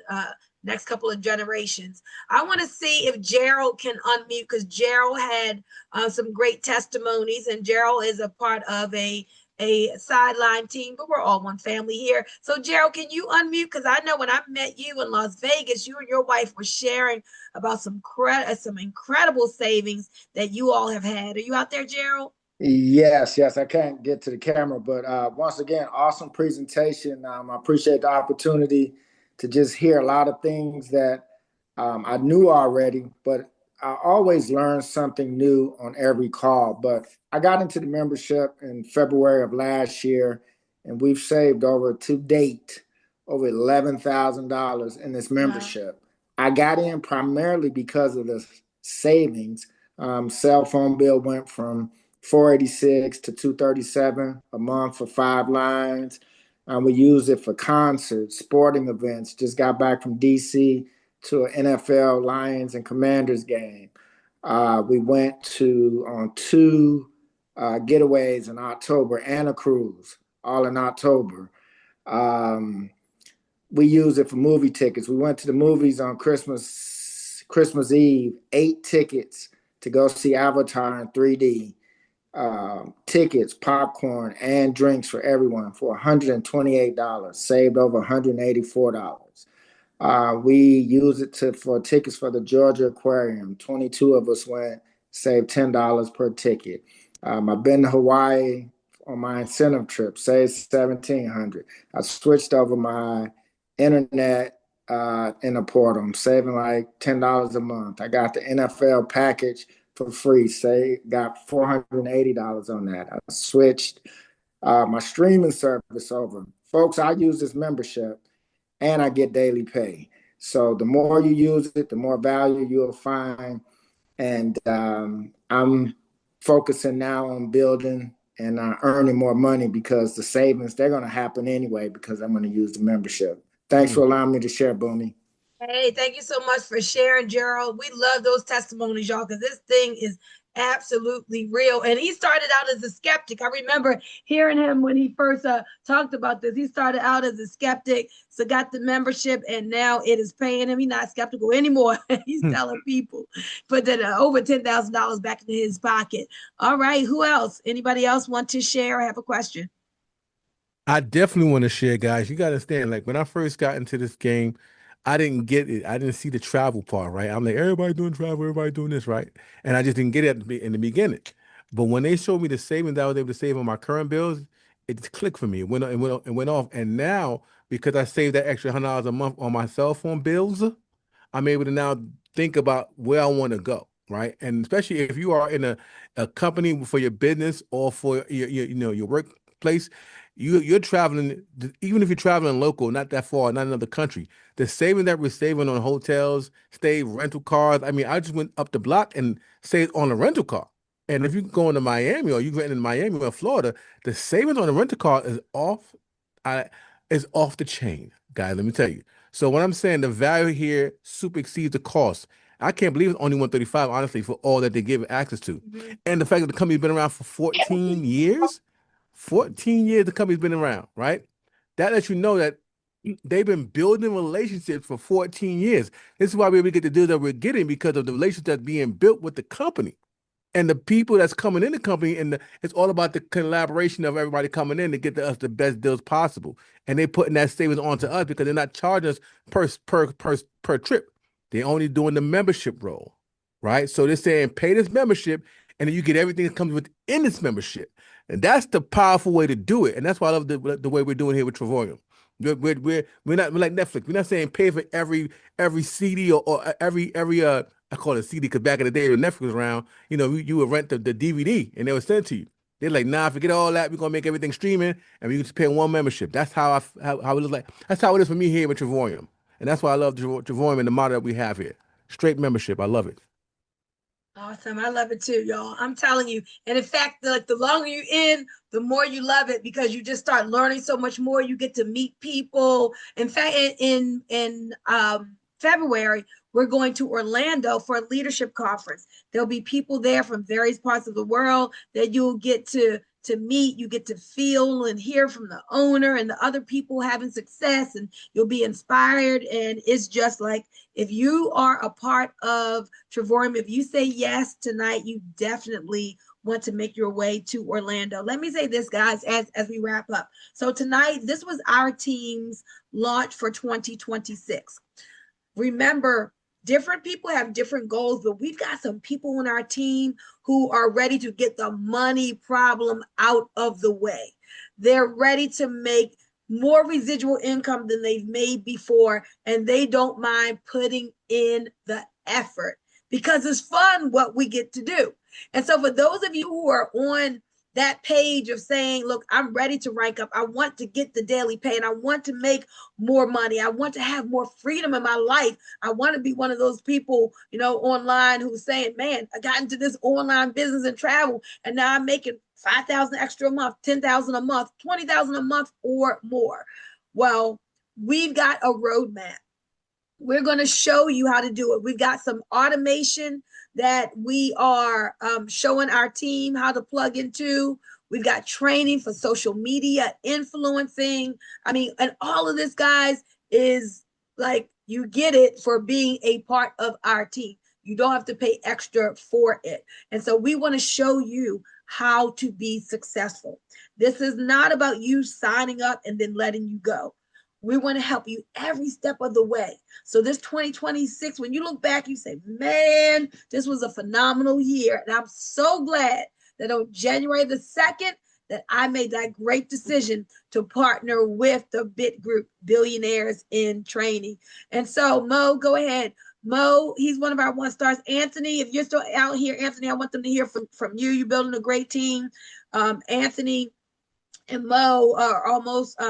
next couple of generations. I want to see if Gerald can unmute, because Gerald had some great testimonies, and Gerald is a part of a sideline team, but we're all one family here. So Gerald, can you unmute? Because I know when I met you in Las Vegas, you and your wife were sharing about some incredible savings that you all have had. Are you out there, Gerald? Yes, I can't get to the camera, but once again, awesome presentation. I appreciate the opportunity to just hear a lot of things that I knew already, but I always learn something new on every call. But I got into the membership in February of last year, and we've saved to date over $11,000 in this membership. Wow. I got in primarily because of the savings. Cell phone bill went from $486 to $237 a month for 5 lines. We use it for concerts, sporting events. Just got back from DC to an NFL Lions and Commanders game. We went on two getaways in October and a cruise, all in October. We use it for movie tickets. We went to the movies on Christmas Eve, 8 tickets to go see Avatar in 3D. Tickets, popcorn, and drinks for everyone for $128, saved over $184. We used it for tickets for the Georgia Aquarium. 22 of us went, saved $10 per ticket. I've been to Hawaii on my incentive trip, saved $1,700. I switched over my internet in a portal. I'm saving like $10 a month. I got the NFL package for free. Got $480 on that. I switched my streaming service over. Folks, I use this membership and I get daily pay. So the more you use it, the more value you'll find. And I'm focusing now on building and earning more money because the savings, they're going to happen anyway because I'm going to use the membership. Thanks for allowing me to share, Bunmi. Hey, thank you so much for sharing, Gerald. We love those testimonies, y'all, because this thing is absolutely real. And he started out as a skeptic. I remember hearing him when he first talked about this. He started out as a skeptic, so got the membership, and now it is paying him. He's not skeptical anymore. He's telling people, put that over $10,000 back into his pocket. All right, who else? Anybody else want to share or have a question? I definitely want to share, guys. You got to understand, like when I first got into this game, I didn't get it. I didn't see the travel part, right? I'm like, everybody doing travel, everybody doing this, right? And I just didn't get it in the beginning. But when they showed me the savings that I was able to save on my current bills, it just clicked for me. It went off. And now, because I saved that extra $100 a month on my cell phone bills, I'm able to now think about where I want to go, right? And especially if you are in a company for your business or for your workplace, you're traveling, even if you're traveling local, not that far, not another country, the saving that we're saving on hotels, stay, rental cars. I mean, I just went up the block and saved on a rental car. And if you go into Miami or you rent in Miami or Florida, the savings on the rental car is off the chain, guys. Let me tell you. So what I'm saying, the value here super exceeds the cost. I can't believe it's only 135, honestly, for all that they give access to. And the fact that the company's been around for 14 years, 14 years the company's been around, right? That lets you know that they've been building relationships for 14 years. This is why we get the deal that we're getting because of the relationship that's being built with the company and the people that's coming in the company, and it's all about the collaboration of everybody coming in to get us the best deals possible. And they're putting that savings onto us because they're not charging us per trip. They're only doing the membership role, right? So they're saying pay this membership, and then you get everything that comes within this membership. And that's the powerful way to do it. And that's why I love the way we're doing here with Travorium. We're not, we're like Netflix. We're not saying pay for every CD or every I call it CD because back in the day when Netflix was around, you would rent the DVD and they would send it to you. They're like, nah, forget all that. We're gonna make everything streaming and we can just pay one membership. That's how how it looks like. That's how it is for me here with Travorium. And that's why I love Travorium and the model that we have here. Straight membership. I love it. Awesome. I love it too, y'all. I'm telling you. And in fact, like the longer you're in, the more you love it because you just start learning so much more. You get to meet people. In fact, in February, we're going to Orlando for a leadership conference. There'll be people there from various parts of the world that you'll get to meet. You get to feel and hear from the owner and the other people having success, and you'll be inspired. And it's just like, if you are a part of Travorium, if you say yes tonight, you definitely want to make your way to Orlando. Let me say this, guys, as we wrap up. So tonight, this was our team's launch for 2026. Remember, different people have different goals, but we've got some people on our team who are ready to get the money problem out of the way. They're ready to make more residual income than they've made before, and they don't mind putting in the effort because it's fun what we get to do. And so for those of you who are on that page of saying, look, I'm ready to rank up. I want to get the daily pay and I want to make more money. I want to have more freedom in my life. I want to be one of those people, online who's saying, man, I got into this online business and travel and now I'm making 5,000 extra a month, 10,000 a month, 20,000 a month or more. Well, we've got a roadmap. we're going to show you how to do it. We've got some automation that we are showing our team how to plug into. We've got training for social media influencing. I mean, and all of this, guys, is like you get it for being a part of our team. You don't have to pay extra for it. And so we want to show you how to be successful. This is not about you signing up and then letting you go. We want to help you every step of the way. So this 2026, when you look back, you say, man, this was a phenomenal year. And I'm so glad that on January the 2nd, that I made that great decision to partner with the BIT Group, Billionaires in Training. And so Mo, go ahead. Mo, he's one of our 1-stars. Anthony, if you're still out here, Anthony, I want them to hear from you. You're building a great team. Anthony and Mo are almost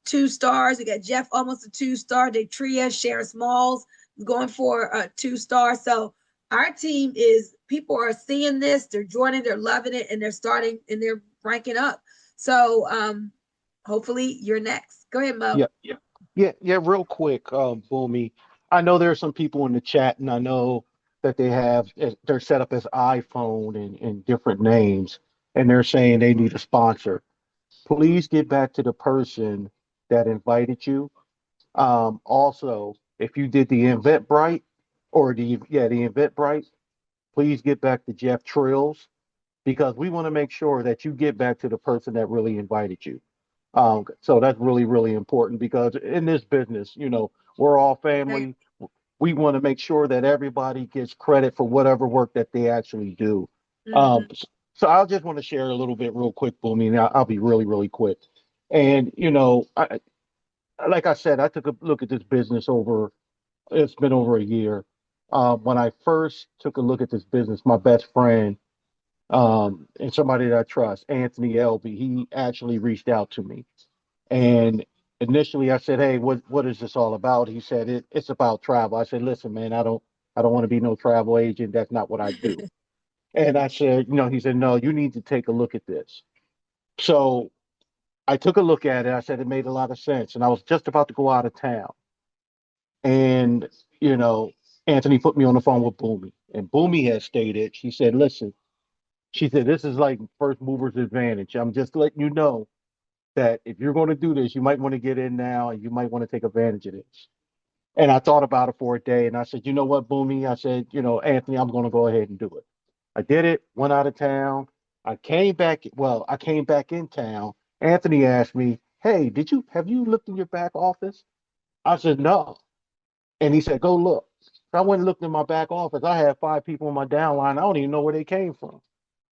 2 stars. We got Jeff, almost a 2-star. Detria, Sharon Smalls going for a 2-star. So our team is, people are seeing this, they're joining, they're loving it, and they're starting and they're ranking up. So hopefully you're next. Go ahead, Mo. Yeah. Real quick, Boomy. I know there are some people in the chat, and I know that they're set up as iPhone and different names, and they're saying they need a sponsor. Please get back to the person that invited you. Also, if you did the Eventbrite or the Eventbrite, please get back to Jeff Trills because we want to make sure that you get back to the person that really invited you. So that's really, really important because in this business, we're all family. We want to make sure that everybody gets credit for whatever work that they actually do. So I'll just want to share a little bit real quick, Boomy, and I'll be really, really quick. And, like I said, I took a look at this business it's been over a year. When I first took a look at this business, my best friend, and somebody that I trust, Anthony Elby, he actually reached out to me. And initially I said, "Hey, what is this all about?" He said, "It's about travel." I said, "Listen, man, I don't want to be no travel agent. That's not what I do." And I said, he said, "No, you need to take a look at this." So I took a look at it. I said it made a lot of sense. And I was just about to go out of town. And, you know, Anthony put me on the phone with Boomy. And Boomy had stated, she said, "Listen," she said, "this is like first mover's advantage. I'm just letting you know that if you're going to do this, you might want to get in now and you might want to take advantage of this." And I thought about it for a day and I said, "You know what, Boomy?" I said, "Anthony, I'm going to go ahead and do it." I did it, went out of town. I came back in town. Anthony asked me, "Hey, have you looked in your back office?" I said, "No." And he said, "Go look." So I went and looked in my back office. I had 5 people in my downline. I don't even know where they came from.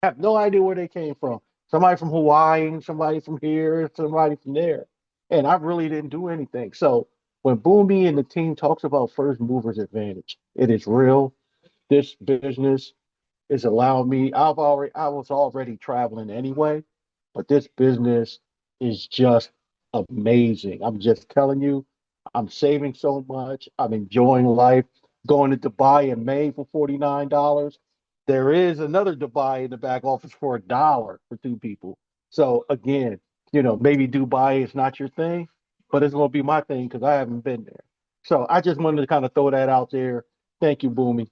I have no idea where they came from. Somebody from Hawaii, somebody from here, somebody from there. And I really didn't do anything. So when Boomy and the team talks about first movers advantage, it is real. This business is allowing me. I was already traveling anyway, but this business is just amazing. I'm just telling you, I'm saving so much. I'm enjoying life. Going to Dubai in May for $49. There is another Dubai in the back office for $1 for 2 people. So again, maybe Dubai is not your thing, but it's going to be my thing because I haven't been there. So I just wanted to kind of throw that out there. Thank you, Boomy.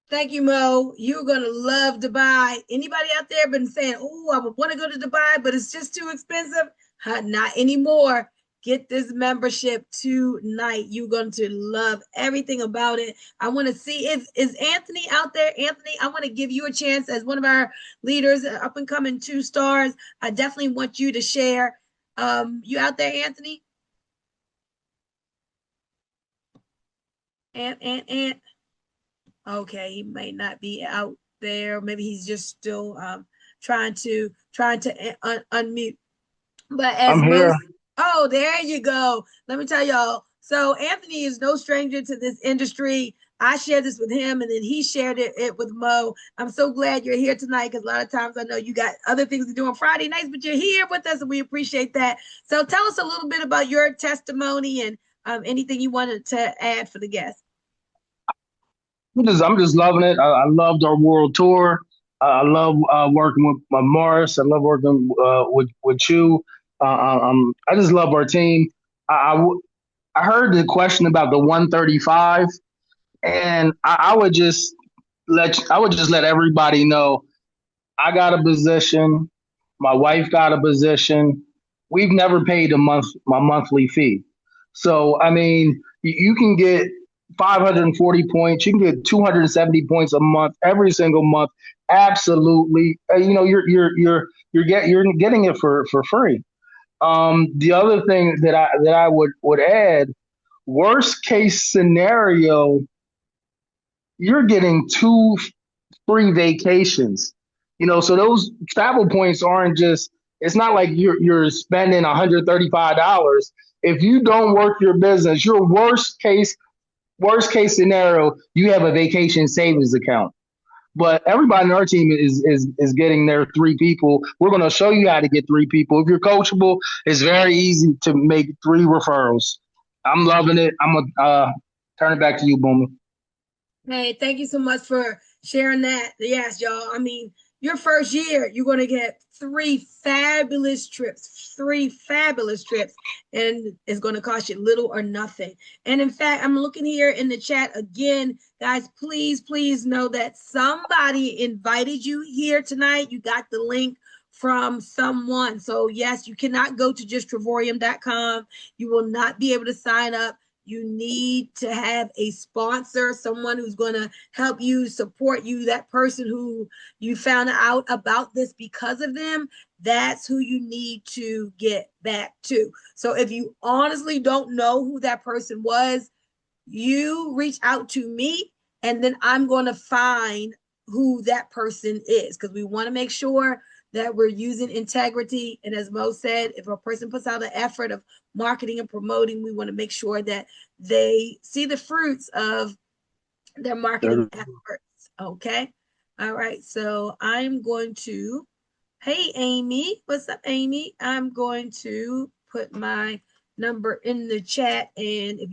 Thank you, Mo. You're gonna love Dubai. Anybody out there been saying, "Oh, I would want to go to Dubai, but it's just too expensive"? Not anymore. Get this membership tonight. You're going to love everything about it. I want to see is Anthony out there. Anthony, I want to give you a chance as one of our leaders, up and coming 2 stars. I definitely want you to share. You out there, Anthony? And. Okay, he may not be out there. Maybe he's just still trying to unmute. But as I'm here. most, oh, there you go. Let me tell y'all. So Anthony is no stranger to this industry. I shared this with him, and then he shared it with Mo. I'm so glad you're here tonight because a lot of times I know you got other things to do on Friday nights, but you're here with us, and we appreciate that. So tell us a little bit about your testimony and anything you wanted to add for the guests. I'm just loving it. I loved our world tour. I love working with Morris. I love working with you. I just love our team. I heard the question about the 135, and I would just let everybody know I got a position, my wife got a position. We've never paid my monthly fee. So I mean, you can get 540 points, you can get 270 points a month every single month. Absolutely, you're getting it for free. The other thing that I would add, worst case scenario, you're getting 2 free vacations. So those travel points aren't just. It's not like you're spending $135. If you don't work your business, your worst case scenario, you have a vacation savings account. But everybody in our team is getting their 3 people. We're going to show you how to get 3 people. If you're coachable, it's very easy to make 3 referrals. I'm loving it. I'm going to turn it back to you, Bunmi. Hey, thank you so much for sharing that. Yes, y'all. I mean, your first year, you're going to get 3 fabulous trips, and it's going to cost you little or nothing. And in fact, I'm looking here in the chat again, guys, please know that somebody invited you here tonight. You got the link from someone. So yes, you cannot go to just Travorium.com. You will not be able to sign up. You need to have a sponsor, someone who's going to help you, support you, that person who you found out about this because of them. That's who you need to get back to. So if you honestly don't know who that person was, you reach out to me, and then I'm going to find who that person is, because we want to make sure that we're using integrity. And as Mo said, if a person puts out an effort of marketing and promoting, we want to make sure that they see the fruits of their marketing efforts. Okay. All right. So I'm going to, hey, Amy, what's up, Amy? I'm going to put my number in the chat. And if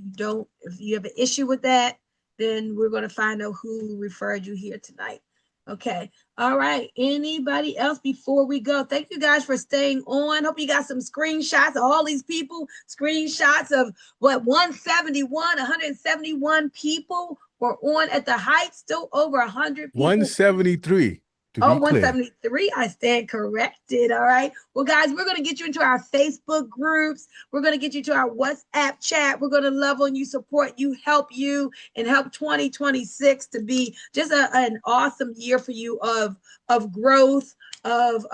you have an issue with that, then we're going to find out who referred you here tonight. Okay. All right. Anybody else before we go? Thank you guys for staying on. Hope you got some screenshots of all these people, screenshots of what 171 people were on at the height, still over 100 people. 173. Oh, 173. I stand corrected. All right. Well, guys, we're going to get you into our Facebook groups. We're going to get you to our WhatsApp chat. We're going to love on you, support you, help and help 2026 to be just an awesome year for you of growth, of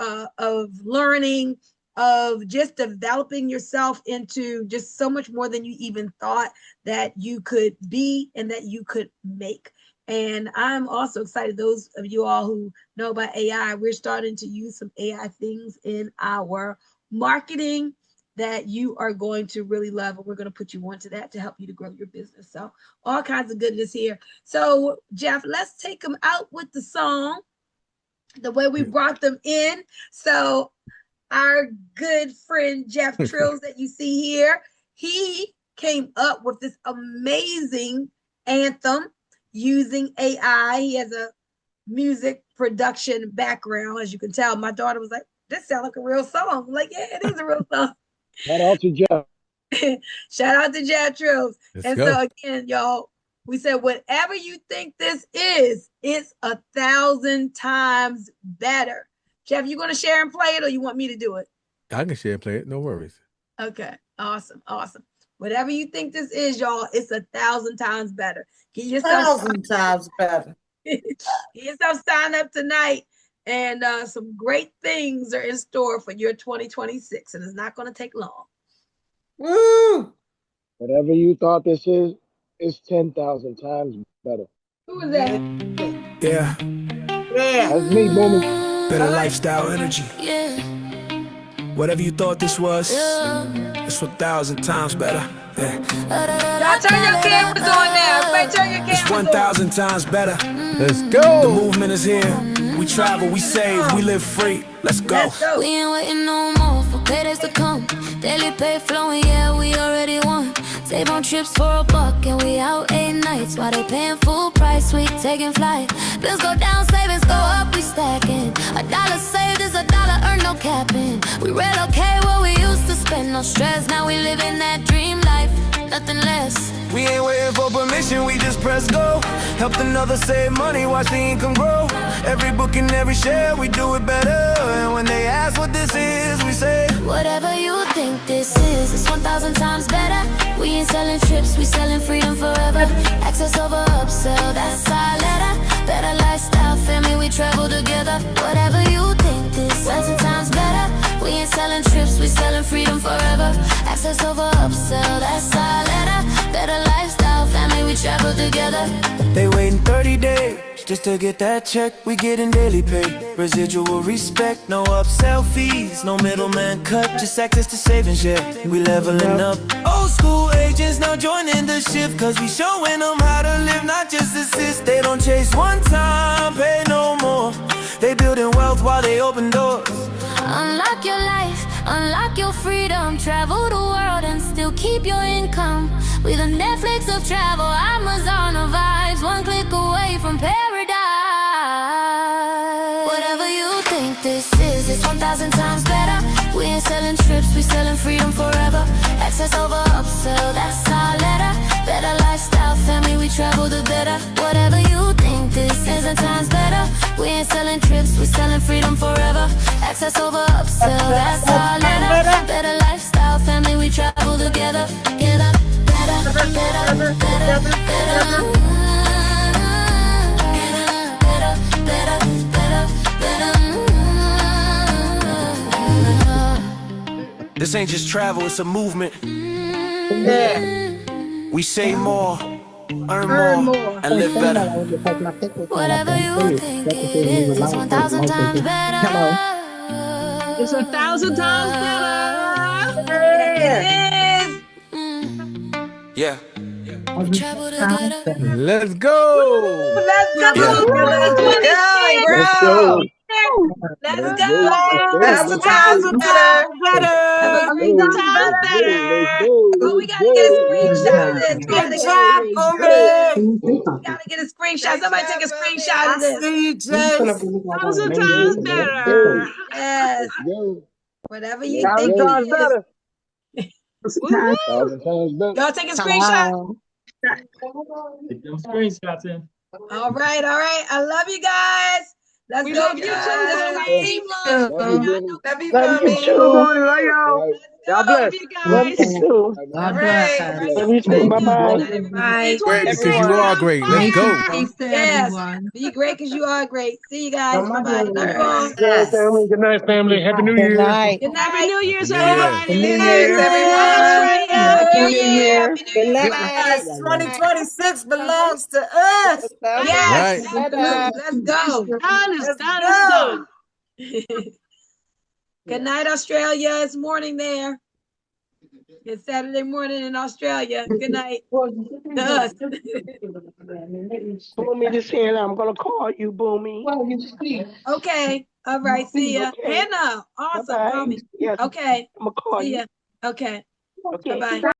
learning, of just developing yourself into just so much more than you even thought that you could be and that you could make. And I'm also excited, those of you all who know about AI, we're starting to use some AI things in our marketing that you are going to really love. And we're going to put you onto that to help you to grow your business. So all kinds of goodness here. So Jeff, let's take them out with the song, the way we brought them in. So our good friend, Jeff Trills, that you see here, he came up with this amazing anthem using AI. He has a music production background, as you can tell. My daughter was like, this sounds like a real song. I'm like, yeah, it is a real song. Shout out to Jeff. Shout out to Jeff Trills. Let's go. So again, y'all, we said, whatever you think this is, it's 1,000 times better. Jeff, you going to share and play it, or you want me to do it? I can share and play it. No worries. Okay. Awesome. Whatever you think this is, y'all, it's 1,000 times better. Get yourself 1,000 times better. Get yourself signed up tonight, and some great things are in store for your 2026, and it's not going to take long. Woo! Whatever you thought this is, it's 10,000 times better. Who is that? Yeah. That's me, Bunmi. Better lifestyle energy. Yeah. Whatever you thought this was, it's 1,000 times better. Yeah. Y'all turn your cameras on now. Everybody turn your cameras on. It's 1,000 times better. Let's go. The movement is here. We travel, we save, we live free. Let's go. Let's go. We ain't waiting no more for paydays to come. Daily pay flowing, yeah, we already won. Save on trips for $1 and we out 8 nights. While they paying full price, we taking flight. Bills go down, savings go up, we stacking. $1 saved is $1 earned, no capping. We relocate what we used to spend, no stress. Now we living that dream life, nothing less. We ain't waiting for permission, we just press go. Helped another save money, watch the income grow. Every book and every share, we do it better. And when they ask what this is, we say, whatever you think this is, it's 1,000 times better. We ain't selling trips, we selling freedom forever. Access over upsell, that's our letter. Better lifestyle, family, we travel together. Whatever you think this is, 1,000 times better. We ain't selling trips, we selling freedom forever. Access over upsell, that's our letter. Better lifestyle, family, we travel together. they waiting 30 days just to get that check. We getting daily pay, residual respect. No upsell fees, no middleman cut. Just access to savings, yeah, we leveling up. Old school agents now joining the shift, cause we showing them how to live, not just assist. They don't chase one time, pay no more. They building wealth while they open doors. Unlock your life, unlock your freedom. Travel the world and still keep your income. We the Netflix of travel, Amazon of vibes. One click away from paradise. Whatever you think this is, it's 1,000 times better. We ain't selling trips, we selling freedom forever. Access over upsell, that's our letter. Better lifestyle, family, we travel the better. Whatever you think this is, 1,000 times better. We ain't selling trips, we selling freedom forever. Access over upsell, that's our letter. Better lifestyle, family, we travel together. Get up, better, better, better, better. Better, better, better, better. This ain't just travel, it's a movement. Yeah. We save more, earn more, and live better. Whatever you think it is, it's 1,000 times better. It's 1,000 times better. Yeah. It is. Yeah. Travel together. Let's go. Let's go. Yeah. Let's go. Let's Let's go. go. Let's go. 1,000 times better. Have a great time better. Oh, we gotta get a screenshot of this. We gotta Good job, Bunmi. get a screenshot. Somebody take a screenshot of I this. see you, Jace. 1,000 times better. Yes. Whatever you think it is. Woo-hoo. Y'all take a screenshot. Get them screenshots in. All right. I love you guys. Let's go. Love you too. This is my team lunch. Love you, Love you too. Love y'all. God bless. you Love guys. you too. All right. Love you too. Bye-bye. Bye. Great, because you are great. Let's go. Yes. Be great because you are great. See you guys. Bye-bye. Love you all. Good night, family. Good night, family. Happy New Year. Good night. Happy New Year's, Yeah. everybody. New Year's, everyone. Happy New Year. Happy New Year. Yes, 2026 belongs to us. Yes. Right. Let's go. Let's Let's go. Good night, Australia. It's morning there. It's Saturday morning in Australia. Good night to us. Bunmi just saying I'm gonna call you, Bunmi. Okay. All right. See ya. Okay. Hannah. Awesome. Bye-bye. Call me. Yes. Okay. I'm gonna call See you. ya. Okay. Okay. Bye-bye.